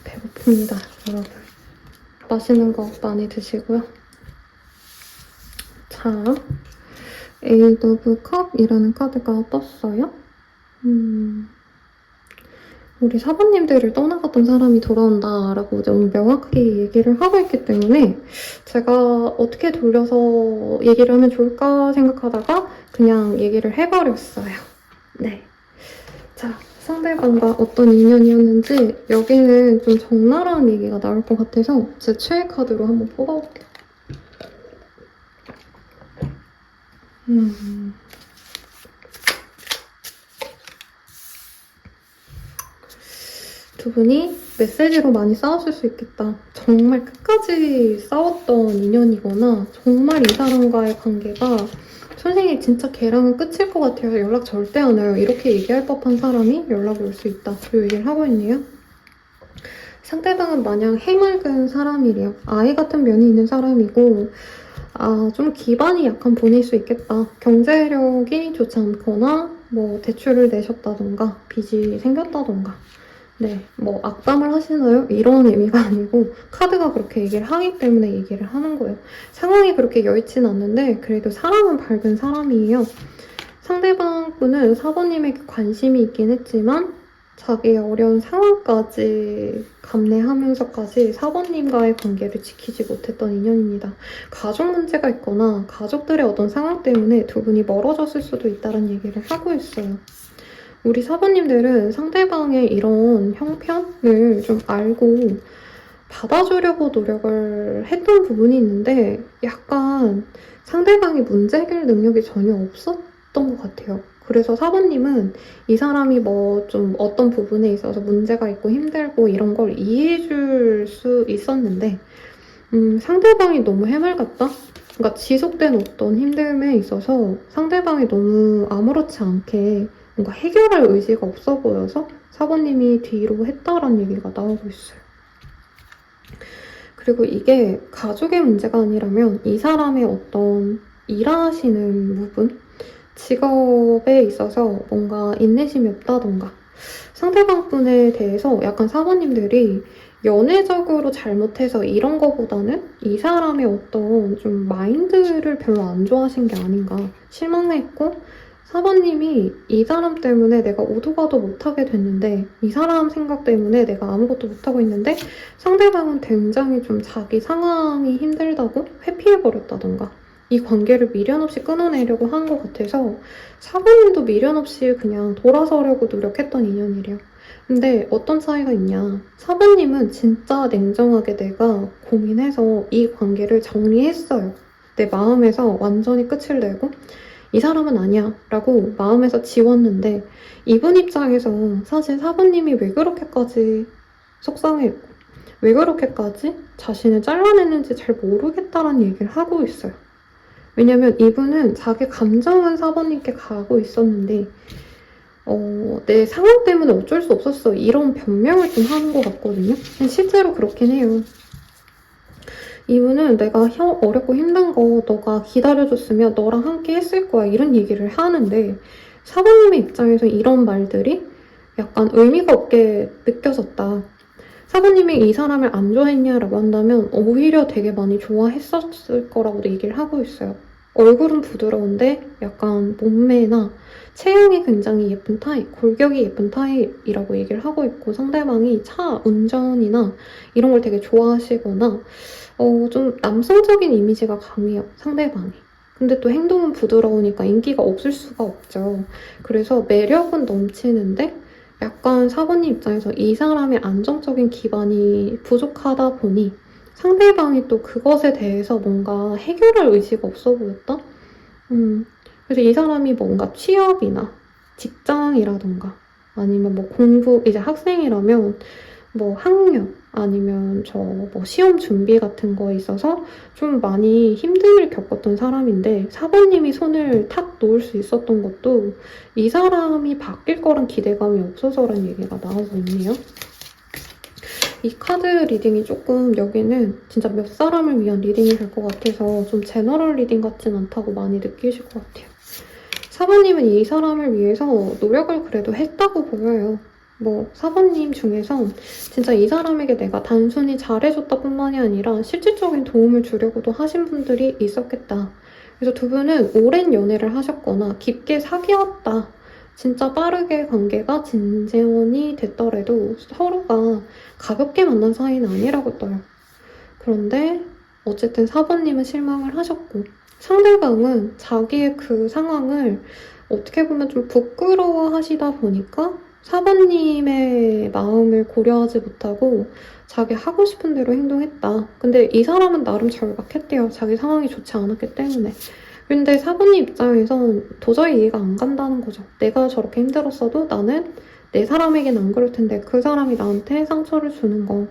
배고픕니다, 여러분. 맛있는 거 많이 드시고요. 자, 에이드 오브 컵이라는 카드가 떴어요. 우리 사부님들을 떠나갔던 사람이 돌아온다라고 좀 명확하게 얘기를 하고 있기 때문에 제가 어떻게 돌려서 얘기를 하면 좋을까 생각하다가 그냥 얘기를 해버렸어요. 네. 자, 상대방과 어떤 인연이었는지 여기는 좀 적나라한 얘기가 나올 것 같아서 제 최애 카드로 한번 뽑아볼게요. 두 분이 메시지로 많이 싸웠을 수 있겠다. 정말 끝까지 싸웠던 인연이거나 정말 이 사람과의 관계가 선생님 진짜 걔랑은 끝일 것 같아요. 연락 절대 안 와요. 이렇게 얘기할 법한 사람이 연락이 올 수 있다. 이 얘기를 하고 있네요. 상대방은 마냥 해맑은 사람이래요. 아이 같은 면이 있는 사람이고 좀 기반이 약한 분일 수 있겠다. 경제력이 좋지 않거나 뭐 대출을 내셨다던가 빚이 생겼다던가 네, 뭐 악담을 하시나요? 이런 의미가 아니고 카드가 그렇게 얘기를 하기 때문에 얘기를 하는 거예요. 상황이 그렇게 여의치는 않는데 그래도 사람은 밝은 사람이에요. 상대방 분은 사부님에게 관심이 있긴 했지만 자기의 어려운 상황까지 감내하면서까지 사부님과의 관계를 지키지 못했던 인연입니다. 가족 문제가 있거나 가족들의 어떤 상황 때문에 두 분이 멀어졌을 수도 있다는 얘기를 하고 있어요. 우리 사부님들은 상대방의 이런 형편을 좀 알고 받아주려고 노력을 했던 부분이 있는데 약간 상대방이 문제 해결 능력이 전혀 없었던 것 같아요. 그래서 사부님은 이 사람이 뭐 좀 어떤 부분에 있어서 문제가 있고 힘들고 이런 걸 이해해줄 수 있었는데 상대방이 너무 해맑았다? 그러니까 지속된 어떤 힘듦에 있어서 상대방이 너무 아무렇지 않게 뭔가 해결할 의지가 없어 보여서 사부님이 뒤로 했다라는 얘기가 나오고 있어요. 그리고 이게 가족의 문제가 아니라면 이 사람의 어떤 일하시는 부분, 직업에 있어서 뭔가 인내심이 없다던가 상대방 분에 대해서 약간 사부님들이 연애적으로 잘못해서 이런 거보다는 이 사람의 어떤 좀 마인드를 별로 안 좋아하신 게 아닌가 실망했고 사부님이 이 사람 때문에 내가 오도 가도 못하게 됐는데 이 사람 생각 때문에 내가 아무것도 못하고 있는데 상대방은 굉장히 좀 자기 상황이 힘들다고 회피해버렸다던가 이 관계를 미련 없이 끊어내려고 한 것 같아서 사부님도 미련 없이 그냥 돌아서려고 노력했던 인연이래요. 근데 어떤 차이가 있냐. 사부님은 진짜 냉정하게 내가 고민해서 이 관계를 정리했어요. 내 마음에서 완전히 끝을 내고 이 사람은 아니야 라고 마음에서 지웠는데 이분 입장에서 사실 사부님이 왜 그렇게까지 속상해했고 왜 그렇게까지 자신을 잘라냈는지 잘 모르겠다라는 얘기를 하고 있어요. 왜냐면 이분은 자기 감정은 사부님께 가고 있었는데 내 상황 때문에 어쩔 수 없었어 이런 변명을 좀 하는 것 같거든요. 실제로 그렇긴 해요. 이분은 내가 어렵고 힘든 거 너가 기다려줬으면 너랑 함께 했을 거야 이런 얘기를 하는데 사부님의 입장에서 이런 말들이 약간 의미가 없게 느껴졌다. 사부님이 이 사람을 안 좋아했냐라고 한다면 오히려 되게 많이 좋아했었을 거라고도 얘기를 하고 있어요. 얼굴은 부드러운데 약간 몸매나 체형이 굉장히 예쁜 타입, 골격이 예쁜 타입이라고 얘기를 하고 있고 상대방이 차 운전이나 이런 걸 되게 좋아하시거나 좀 남성적인 이미지가 강해요, 상대방이. 근데 또 행동은 부드러우니까 인기가 없을 수가 없죠. 그래서 매력은 넘치는데 약간 사부님 입장에서 이 사람의 안정적인 기반이 부족하다 보니 상대방이 또 그것에 대해서 뭔가 해결할 의지가 없어 보였다? 그래서 이 사람이 뭔가 취업이나 직장이라던가 아니면 뭐 공부, 이제 학생이라면 뭐 학력 아니면 저 뭐 시험 준비 같은 거에 있어서 좀 많이 힘듦을 겪었던 사람인데 사부님이 손을 탁 놓을 수 있었던 것도 이 사람이 바뀔 거란 기대감이 없어서라는 얘기가 나오고 있네요. 이 카드 리딩이 조금 여기는 진짜 몇 사람을 위한 리딩이 될 것 같아서 좀 제너럴 리딩 같진 않다고 많이 느끼실 것 같아요. 사모님은 이 사람을 위해서 노력을 그래도 했다고 보여요. 뭐 사모님 중에서 진짜 이 사람에게 내가 단순히 잘해줬다 뿐만이 아니라 실질적인 도움을 주려고도 하신 분들이 있었겠다. 그래서 두 분은 오랜 연애를 하셨거나 깊게 사귀었다. 진짜 빠르게 관계가 진전이 됐더라도 서로가 가볍게 만난 사이는 아니라고 떠요. 그런데 어쨌든 사모님은 실망을 하셨고 상대방은 자기의 그 상황을 어떻게 보면 좀 부끄러워 하시다 보니까 사모님의 마음을 고려하지 못하고 자기 하고 싶은 대로 행동했다. 근데 이 사람은 나름 절박했대요. 자기 상황이 좋지 않았기 때문에. 근데 사모님 입장에선 도저히 이해가 안 간다는 거죠. 내가 저렇게 힘들었어도 나는 내 사람에겐 안 그럴 텐데 그 사람이 나한테 상처를 주는 거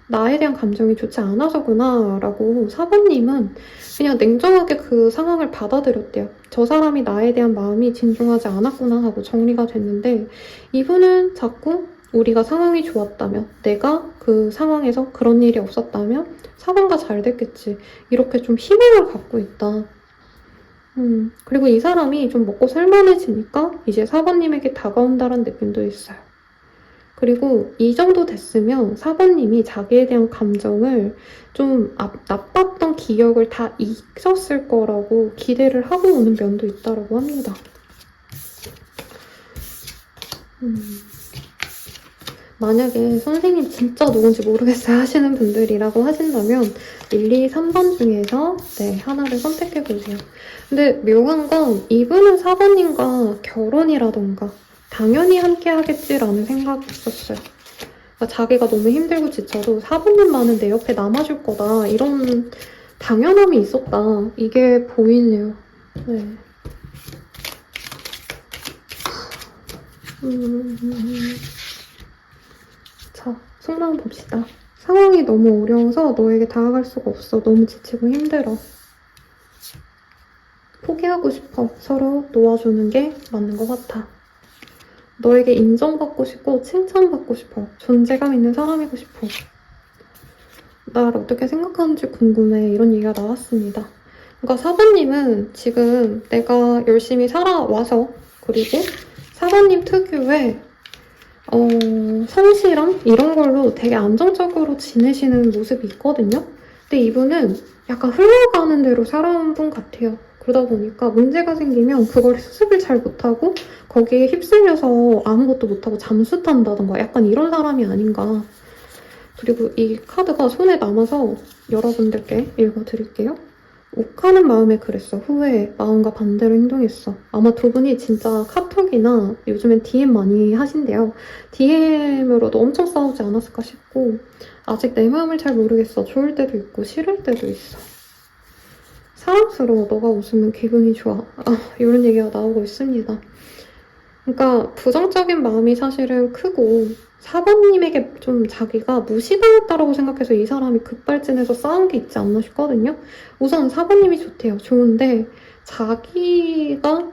나에 대한 감정이 좋지 않아서구나 라고 사모님은 그냥 냉정하게 그 상황을 받아들였대요. 저 사람이 나에 대한 마음이 진중하지 않았구나 하고 정리가 됐는데 이분은 자꾸 우리가 상황이 좋았다면 내가 그 상황에서 그런 일이 없었다면 사방가 잘 됐겠지 이렇게 좀 희망을 갖고 있다. 그리고 이 사람이 좀 먹고 살만해지니까 이제 사모님에게 다가온다는 느낌도 있어요. 그리고 이 정도 됐으면 사모님이 자기에 대한 감정을 좀 나빴던 기억을 다 잊었을 거라고 기대를 하고 오는 면도 있다고 합니다. 만약에 선생님 진짜 누군지 모르겠어요 하시는 분들이라고 하신다면 1, 2, 3번 중에서 네, 하나를 선택해보세요. 근데 묘한 건 이분은 사모님과 결혼이라던가 당연히 함께 하겠지라는 생각이 있었어요. 그러니까 자기가 너무 힘들고 지쳐도 사부님만은 내 옆에 남아줄 거다. 이런 당연함이 있었다. 이게 보이네요. 네. 자, 속마음 봅시다. 상황이 너무 어려워서 너에게 다가갈 수가 없어. 너무 지치고 힘들어. 포기하고 싶어. 서로 놓아주는 게 맞는 것 같아. 너에게 인정받고 싶고 칭찬받고 싶어. 존재감 있는 사람이고 싶어. 날 어떻게 생각하는지 궁금해. 이런 얘기가 나왔습니다. 그러니까 사부님은 지금 내가 열심히 살아와서 그리고 사부님 특유의 성실함? 이런 걸로 되게 안정적으로 지내시는 모습이 있거든요. 근데 이분은 약간 흘러가는 대로 살아온 분 같아요. 그러다 보니까 문제가 생기면 그걸 수습을 잘 못하고 거기에 휩쓸려서 아무것도 못하고 잠수 탄다던가 약간 이런 사람이 아닌가. 그리고 이 카드가 손에 남아서 여러분들께 읽어드릴게요. 욱하는 마음에 그랬어. 후회해. 마음과 반대로 행동했어. 아마 두 분이 진짜 카톡이나 요즘엔 DM 많이 하신대요. DM으로도 엄청 싸우지 않았을까 싶고 아직 내 마음을 잘 모르겠어. 좋을 때도 있고 싫을 때도 있어. 사랑스러워. 너가 웃으면 기분이 좋아. 이런 얘기가 나오고 있습니다. 그러니까 부정적인 마음이 사실은 크고 사범님에게 좀 자기가 무시당했다라고 생각해서 이 사람이 급발진해서 싸운 게 있지 않나 싶거든요. 우선 사범님이 좋대요. 좋은데 자기가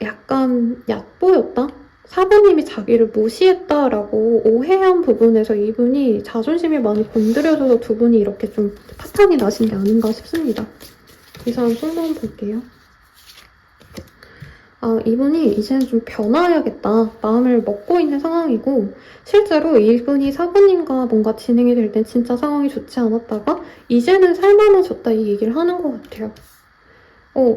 약간 얕보였다? 사범님이 자기를 무시했다라고 오해한 부분에서 이분이 자존심이 많이 건드려져서 두 분이 이렇게 좀 파탄이 나신 게 아닌가 싶습니다. 이 사람 속마음 볼게요. 이분이 이제는 좀 변화해야겠다. 마음을 먹고 있는 상황이고 실제로 이분이 사부님과 뭔가 진행이 될 땐 진짜 상황이 좋지 않았다가 이제는 살만해졌다 이 얘기를 하는 것 같아요.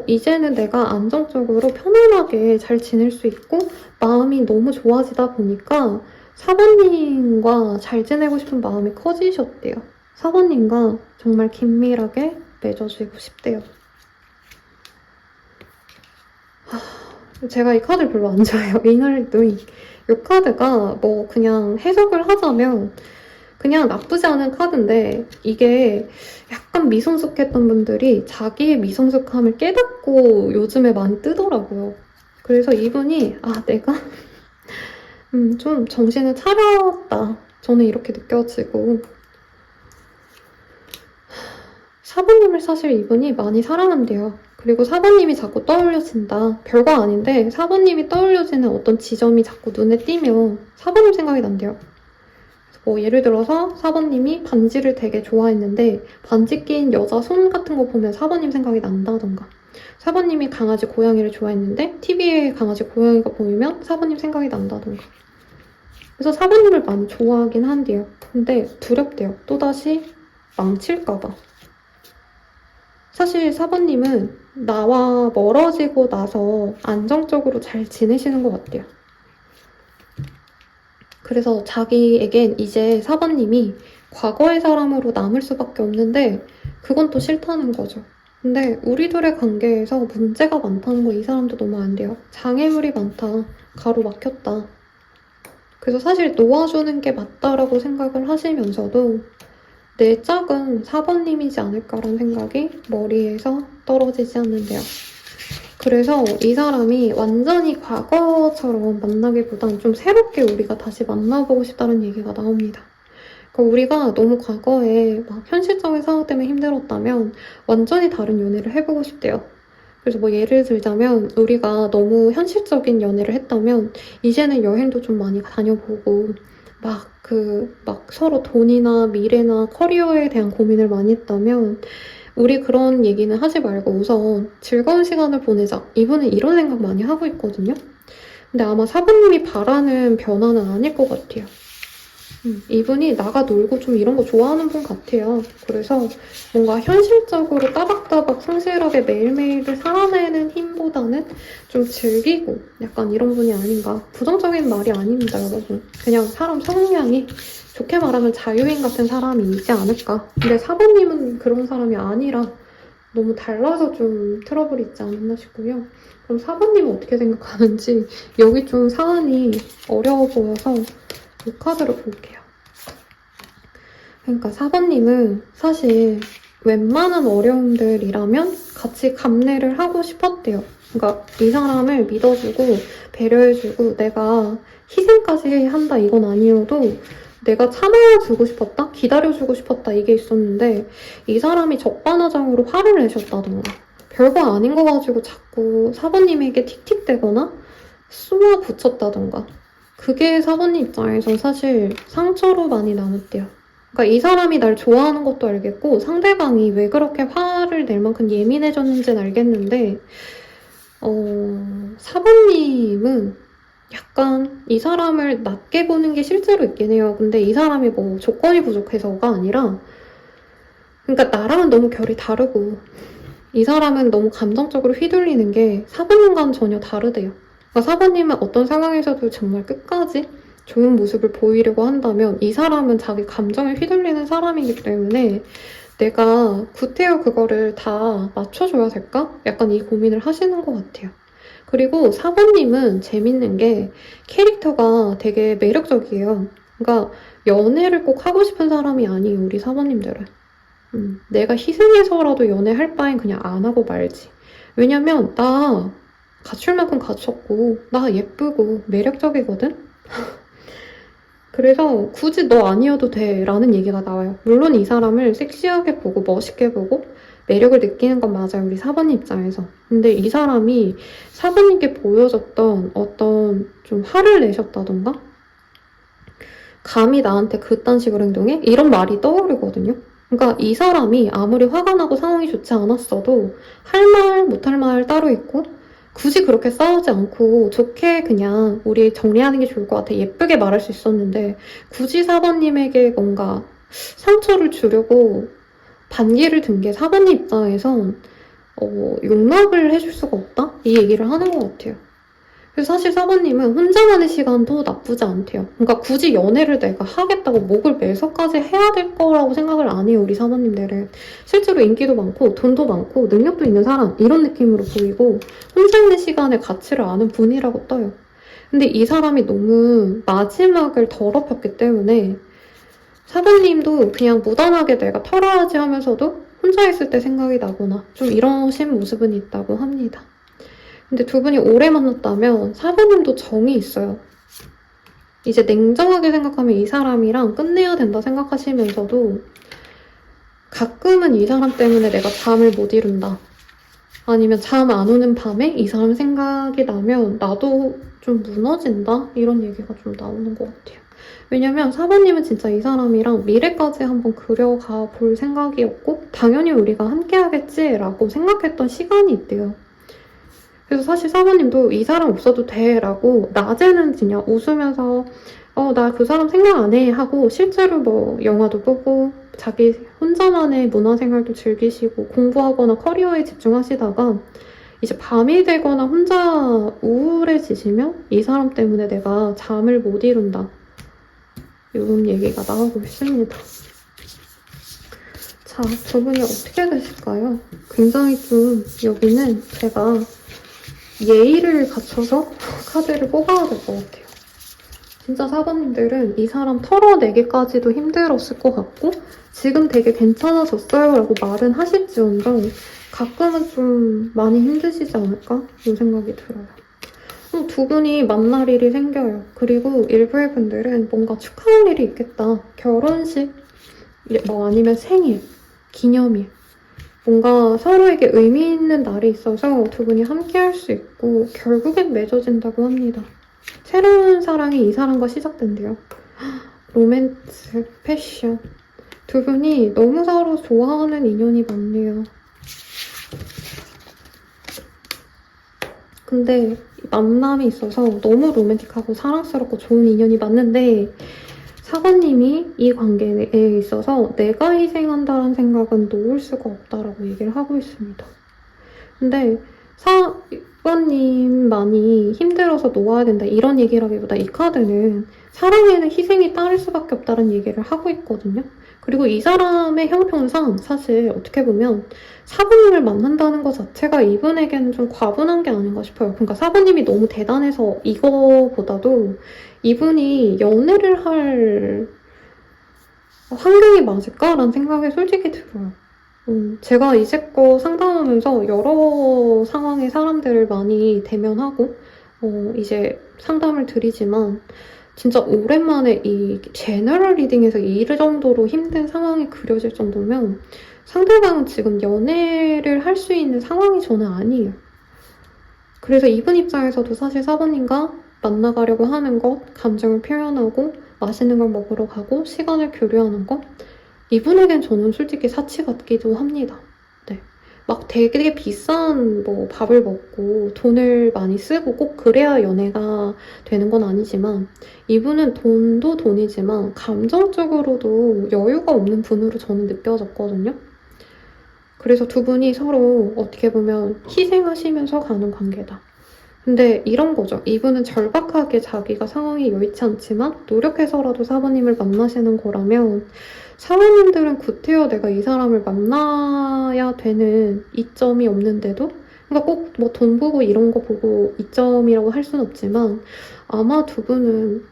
이제는 내가 안정적으로 편안하게 잘 지낼 수 있고 마음이 너무 좋아지다 보니까 사부님과 잘 지내고 싶은 마음이 커지셨대요. 사부님과 정말 긴밀하게 맺어지고 싶대요. 제가 이 카드를 별로 안 좋아해요. 이날도이. 이 카드가 뭐 그냥 해석을 하자면 그냥 나쁘지 않은 카드인데 이게 약간 미성숙했던 분들이 자기의 미성숙함을 깨닫고 요즘에 많이 뜨더라고요. 그래서 이분이 내가 좀 정신을 차렸다. 저는 이렇게 느껴지고 사부님을 사실 이분이 많이 사랑한대요. 그리고 사부님이 자꾸 떠올려진다. 별거 아닌데 사부님이 떠올려지는 어떤 지점이 자꾸 눈에 띄면 사부님 생각이 난대요. 뭐 예를 들어서 사부님이 반지를 되게 좋아했는데 반지 낀 여자 손 같은 거 보면 사부님 생각이 난다던가 사번님이 강아지 고양이를 좋아했는데 TV에 강아지 고양이가 보이면 사번님 생각이 난다던가. 그래서 사번님을 많이 좋아하긴 한대요. 근데 두렵대요. 또다시 망칠까봐. 사실 사번님은 나와 멀어지고 나서 안정적으로 잘 지내시는 것 같아요. 그래서 자기에겐 이제 사번님이 과거의 사람으로 남을 수밖에 없는데 그건 또 싫다는 거죠. 근데 우리들의 관계에서 문제가 많다는 거 이 사람도 너무 안 돼요. 장애물이 많다. 가로막혔다. 그래서 사실 놓아주는 게 맞다라고 생각을 하시면서도 내 짝은 사번님이지 않을까라는 생각이 머리에서 떨어지지 않는데요. 그래서 이 사람이 완전히 과거처럼 만나기보단 좀 새롭게 우리가 다시 만나보고 싶다는 얘기가 나옵니다. 그러니까 우리가 너무 과거에 막 현실적인 상황 때문에 힘들었다면 완전히 다른 연애를 해보고 싶대요. 그래서 뭐 예를 들자면 우리가 너무 현실적인 연애를 했다면 이제는 여행도 좀 많이 다녀보고 막 서로 돈이나 미래나 커리어에 대한 고민을 많이 했다면 우리 그런 얘기는 하지 말고 우선 즐거운 시간을 보내자. 이분은 이런 생각 많이 하고 있거든요. 근데 아마 사부님이 바라는 변화는 아닐 것 같아요. 이분이 나가 놀고 좀 이런 거 좋아하는 분 같아요. 그래서 뭔가 현실적으로 따박따박 성실하게 매일매일을 살아내는 힘보다는 좀 즐기고 약간 이런 분이 아닌가. 부정적인 말이 아닙니다, 여러분. 그냥 사람 성향이 좋게 말하면 자유인 같은 사람이지 않을까. 근데 사부님은 그런 사람이 아니라 너무 달라서 좀 트러블이 있지 않았나 싶고요. 그럼 사부님은 어떻게 생각하는지 여기 좀 사안이 어려워 보여서 이 카드를 볼게요. 그러니까 사번님은 사실 웬만한 어려움들이라면 같이 감내를 하고 싶었대요. 그러니까 이 사람을 믿어주고 배려해주고 내가 희생까지 한다 이건 아니어도 내가 참아주고 싶었다? 기다려주고 싶었다 이게 있었는데 이 사람이 적반하장으로 화를 내셨다던가 별거 아닌 거 가지고 자꾸 사번님에게 틱틱대거나 쏘아 붙였다던가 그게 사부님 입장에선 사실 상처로 많이 남았대요. 그러니까 이 사람이 날 좋아하는 것도 알겠고 상대방이 왜 그렇게 화를 낼 만큼 예민해졌는지는 알겠는데 사부님은 약간 이 사람을 낮게 보는 게 실제로 있긴 해요. 근데 이 사람이 뭐 조건이 부족해서가 아니라 그러니까 나랑은 너무 결이 다르고 이 사람은 너무 감정적으로 휘둘리는 게 사부님과는 전혀 다르대요. 그러니까 사부님은 어떤 상황에서도 정말 끝까지 좋은 모습을 보이려고 한다면 이 사람은 자기 감정에 휘둘리는 사람이기 때문에 내가 구태여 그거를 다 맞춰줘야 될까? 약간 이 고민을 하시는 것 같아요. 그리고 사부님은 재밌는 게 캐릭터가 되게 매력적이에요. 그러니까 연애를 꼭 하고 싶은 사람이 아니에요, 우리 사부님들은. 내가 희생해서라도 연애할 바엔 그냥 안 하고 말지. 왜냐면 나 갖출 만큼 갖췄고 나 예쁘고 매력적이거든? 그래서 굳이 너 아니어도 돼 라는 얘기가 나와요. 물론 이 사람을 섹시하게 보고 멋있게 보고 매력을 느끼는 건 맞아요. 우리 사번님 입장에서. 근데 이 사람이 사번님께 보여줬던 어떤 좀 화를 내셨다던가 감히 나한테 그딴 식으로 행동해? 이런 말이 떠오르거든요. 그러니까 이 사람이 아무리 화가 나고 상황이 좋지 않았어도 할 말 못할 말 따로 있고 굳이 그렇게 싸우지 않고 좋게 그냥 우리 정리하는 게 좋을 것 같아. 예쁘게 말할 수 있었는데 굳이 사번님에게 뭔가 상처를 주려고 반기를 든 게 사번님 입장에선 용납을 해줄 수가 없다? 이 얘기를 하는 것 같아요. 그래서 사실 사번님은 혼자만의 시간도 나쁘지 않대요. 그러니까 굳이 연애를 내가 하겠다고 목을 매서까지 해야 될 거라고 생각을 안 해요, 우리 사번님들은. 실제로 인기도 많고 돈도 많고 능력도 있는 사람 이런 느낌으로 보이고 혼자 있는 시간의 가치를 아는 분이라고 떠요. 근데 이 사람이 너무 마지막을 더럽혔기 때문에 사번님도 그냥 무단하게 내가 털어야지 하면서도 혼자 있을 때 생각이 나거나 좀 이러신 모습은 있다고 합니다. 근데 두 분이 오래 만났다면 사부님도 정이 있어요. 이제 냉정하게 생각하면 이 사람이랑 끝내야 된다 생각하시면서도 가끔은 이 사람 때문에 내가 잠을 못 이룬다. 아니면 잠 안 오는 밤에 이 사람 생각이 나면 나도 좀 무너진다? 이런 얘기가 좀 나오는 것 같아요. 왜냐면 4번님은 진짜 이 사람이랑 미래까지 한번 그려가 볼 생각이었고 당연히 우리가 함께 하겠지라고 생각했던 시간이 있대요. 그래서 사실 4번님도 이 사람 없어도 돼 라고 낮에는 그냥 웃으면서 나 그 사람 생각 안 해 하고 실제로 뭐 영화도 보고 자기 혼자만의 문화생활도 즐기시고 공부하거나 커리어에 집중하시다가 이제 밤이 되거나 혼자 우울해지시면 이 사람 때문에 내가 잠을 못 이룬다. 이런 얘기가 나오고 있습니다. 자, 저분이 어떻게 되실까요? 굉장히 좀 여기는 제가 예의를 갖춰서 카드를 뽑아야 될 것 같아요. 진짜 4번님들은 이 사람 털어내기까지도 힘들었을 것 같고 지금 되게 괜찮아졌어요 라고 말은 하실지언정 가끔은 좀 많이 힘드시지 않을까? 이런 생각이 들어요. 두 분이 만날 일이 생겨요. 그리고 일부의 분들은 뭔가 축하할 일이 있겠다. 결혼식, 뭐 아니면 생일, 기념일. 뭔가 서로에게 의미 있는 날이 있어서 두 분이 함께 할 수 있고 결국엔 맺어진다고 합니다. 새로운 사랑이 이 사람과 시작된대요. 로맨스, 패션. 두 분이 너무 서로 좋아하는 인연이 많네요. 근데 만남이 있어서 너무 로맨틱하고 사랑스럽고 좋은 인연이 맞는데 사관님이 이 관계에 있어서 내가 희생한다는 생각은 놓을 수가 없다라고 얘기를 하고 있습니다. 근데 사관님만이 힘들어서 놓아야 된다 이런 얘기라기보다 이 카드는 사랑에는 희생이 따를 수밖에 없다는 얘기를 하고 있거든요. 그리고 이 사람의 형편상 사실 어떻게 보면 사부님을 만난다는 것 자체가 이분에게는 좀 과분한 게 아닌가 싶어요. 그러니까 사부님이 너무 대단해서 이거보다도 이분이 연애를 할 환경이 맞을까라는 생각이 솔직히 들어요. 제가 이제껏 상담하면서 여러 상황의 사람들을 많이 대면하고 이제 상담을 드리지만 진짜 오랜만에 이 제너럴 리딩에서 이 정도로 힘든 상황이 그려질 정도면 상대방은 지금 연애를 할 수 있는 상황이 저는 아니에요. 그래서 이분 입장에서도 사실 사부님과 만나가려고 하는 것, 감정을 표현하고 맛있는 걸 먹으러 가고 시간을 교류하는 것 이분에겐 저는 솔직히 사치 같기도 합니다. 네. 막 되게 비싼 뭐 밥을 먹고 돈을 많이 쓰고 꼭 그래야 연애가 되는 건 아니지만 이분은 돈도 돈이지만 감정적으로도 여유가 없는 분으로 저는 느껴졌거든요. 그래서 두 분이 서로 어떻게 보면 희생하시면서 가는 관계다. 근데 이런 거죠. 이분은 절박하게 자기가 상황이 여의치 않지만 노력해서라도 사부님을 만나시는 거라면 사모님들은 구태여 내가 이 사람을 만나야 되는 이점이 없는데도 그러니까 꼭 뭐 돈 보고 이런 거 보고 이점이라고 할 수는 없지만 아마 두 분은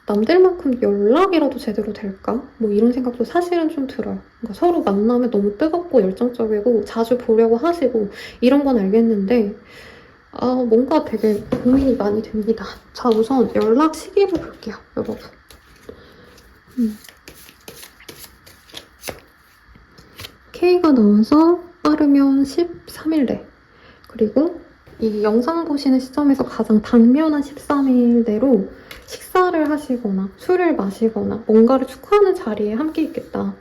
남들만큼 연락이라도 제대로 될까? 뭐 이런 생각도 사실은 좀 들어요. 그러니까 서로 만나면 너무 뜨겁고 열정적이고 자주 보려고 하시고 이런 건 알겠는데 뭔가 되게 고민이 많이 됩니다. 자, 우선 연락 시기를 볼게요, 여러분. K가 나와서 빠르면 13일 내. 그리고 이 영상 보시는 시점에서 가장 단면한 13일 내로 식사를 하시거나 술을 마시거나 뭔가를 축하하는 자리에 함께 있겠다.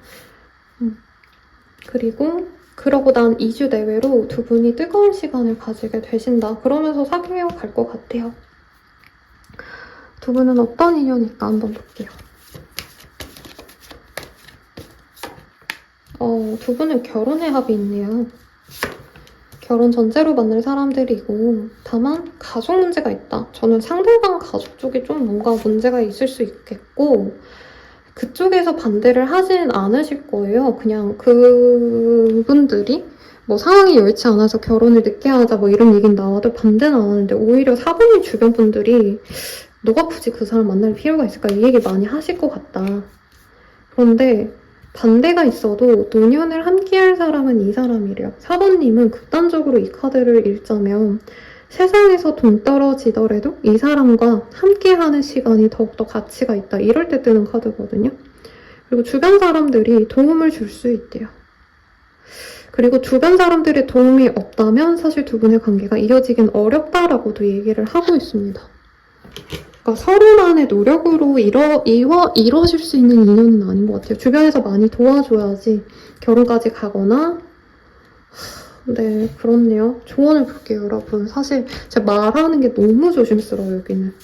그리고 그러고 난 2주 내외로 두 분이 뜨거운 시간을 가지게 되신다. 그러면서 사귀어 갈 것 같아요. 두 분은 어떤 인연일까 한번 볼게요. 두 분은 결혼의 합이 있네요. 결혼 전제로 만날 사람들이고 다만 가족 문제가 있다. 저는 상대방 가족 쪽에 좀 뭔가 문제가 있을 수 있겠고 그쪽에서 반대를 하진 않으실 거예요. 그냥 그분들이 뭐 상황이 여의치 않아서 결혼을 늦게 하자 뭐 이런 얘기는 나와도 반대는 안 하는데 오히려 사부님 주변 분들이 너가 굳이 그 사람 만날 필요가 있을까 이 얘기 많이 하실 것 같다. 그런데 반대가 있어도 노년을 함께할 사람은 이 사람이래요. 사부님은 극단적으로 이 카드를 읽자면 세상에서 동떨어지더라도 이 사람과 함께하는 시간이 더욱더 가치가 있다. 이럴 때 뜨는 카드거든요. 그리고 주변 사람들이 도움을 줄 수 있대요. 그리고 주변 사람들의 도움이 없다면 사실 두 분의 관계가 이어지긴 어렵다라고도 얘기를 하고 있습니다. 그러니까 서로만의 노력으로 이루어질 수 있는 인연은 아닌 것 같아요. 주변에서 많이 도와줘야지 결혼까지 가거나. 네, 그렇네요. 조언을 볼게요, 여러분. 사실 제가 말하는 게 너무 조심스러워요, 여기는.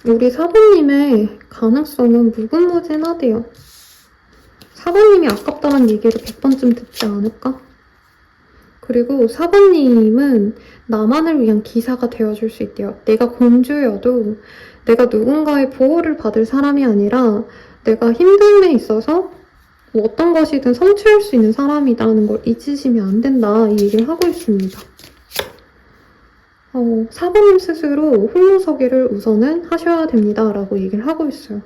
우리 사부님의 가능성은 무궁무진하대요. 사부님이 아깝다는 얘기를 100번쯤 듣지 않을까? 그리고 사부님은 나만을 위한 기사가 되어줄 수 있대요. 내가 공주여도 내가 누군가의 보호를 받을 사람이 아니라 내가 힘듦에 있어서 뭐 어떤 것이든 성취할 수 있는 사람이라는 걸 잊으시면 안 된다, 이 얘기를 하고 있습니다. 사부님 스스로 홀로서기를 우선은 하셔야 됩니다 라고 얘기를 하고 있어요.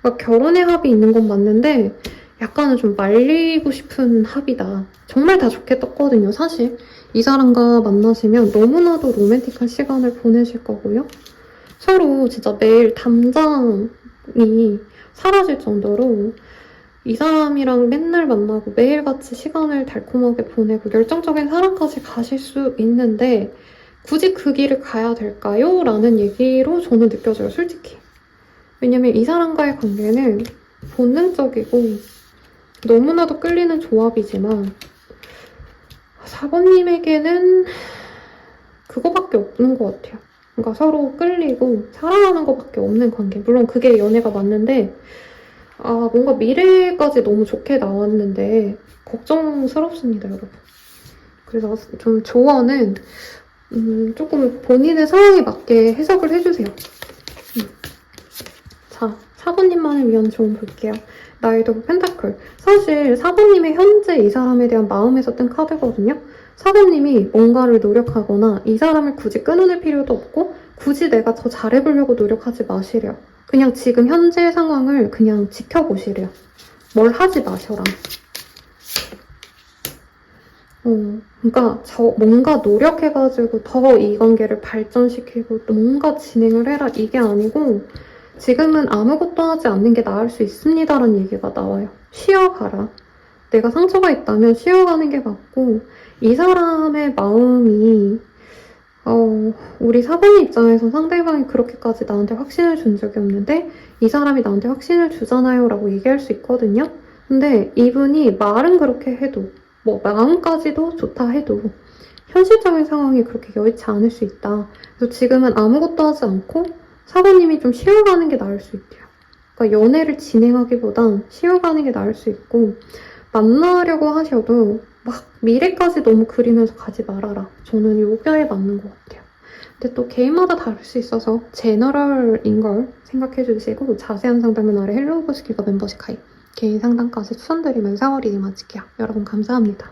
그러니까 결혼의 합이 있는 건 맞는데 약간은 좀 말리고 싶은 합이다. 정말 다 좋게 떴거든요, 사실. 이 사람과 만나시면 너무나도 로맨틱한 시간을 보내실 거고요. 서로 진짜 매일 담장이 사라질 정도로 이 사람이랑 맨날 만나고 매일같이 시간을 달콤하게 보내고 열정적인 사랑까지 가실 수 있는데 굳이 그 길을 가야 될까요? 라는 얘기로 저는 느껴져요, 솔직히. 왜냐면 이 사람과의 관계는 본능적이고 너무나도 끌리는 조합이지만 사부님에게는 그거밖에 없는 것 같아요. 그러니까 서로 끌리고 사랑하는 것밖에 없는 관계. 물론 그게 연애가 맞는데 뭔가 미래까지 너무 좋게 나왔는데 걱정스럽습니다, 여러분. 그래서 좀 조언은 조금 본인의 상황에 맞게 해석을 해주세요. 자, 사부님만을 위한 조언 볼게요. 나이트 오브 펜타클. 사실 사부님의 현재 이 사람에 대한 마음에서 뜬 카드거든요. 사부님이 뭔가를 노력하거나 이 사람을 굳이 끊어낼 필요도 없고 굳이 내가 더 잘해보려고 노력하지 마시래요. 그냥 지금 현재의 상황을 그냥 지켜보시래요. 뭘 하지 마셔라. 그러니까 뭔가 노력해가지고 더 이 관계를 발전시키고 뭔가 진행을 해라, 이게 아니고 지금은 아무것도 하지 않는 게 나을 수 있습니다라는 얘기가 나와요. 쉬어가라. 내가 상처가 있다면 쉬어가는 게 맞고 이 사람의 마음이 우리 사부님 입장에서 상대방이 그렇게까지 나한테 확신을 준 적이 없는데 이 사람이 나한테 확신을 주잖아요 라고 얘기할 수 있거든요. 근데 이분이 말은 그렇게 해도 뭐 마음까지도 좋다 해도 현실적인 상황이 그렇게 여의치 않을 수 있다. 그래서 지금은 아무것도 하지 않고 사부님이 좀 쉬어가는 게 나을 수 있대요. 그러니까 연애를 진행하기보단 쉬어가는 게 나을 수 있고 만나려고 하셔도 막 미래까지 너무 그리면서 가지 말아라. 저는 요거에 맞는 것 같아요. 근데 또 개인마다 다를 수 있어서 제너럴인 걸 생각해 주시고 자세한 상담은 아래 헬로우 보스키가 멤버십 가입 개인 상담까지 추천드리면서 리딩 마칠게요. 여러분 감사합니다.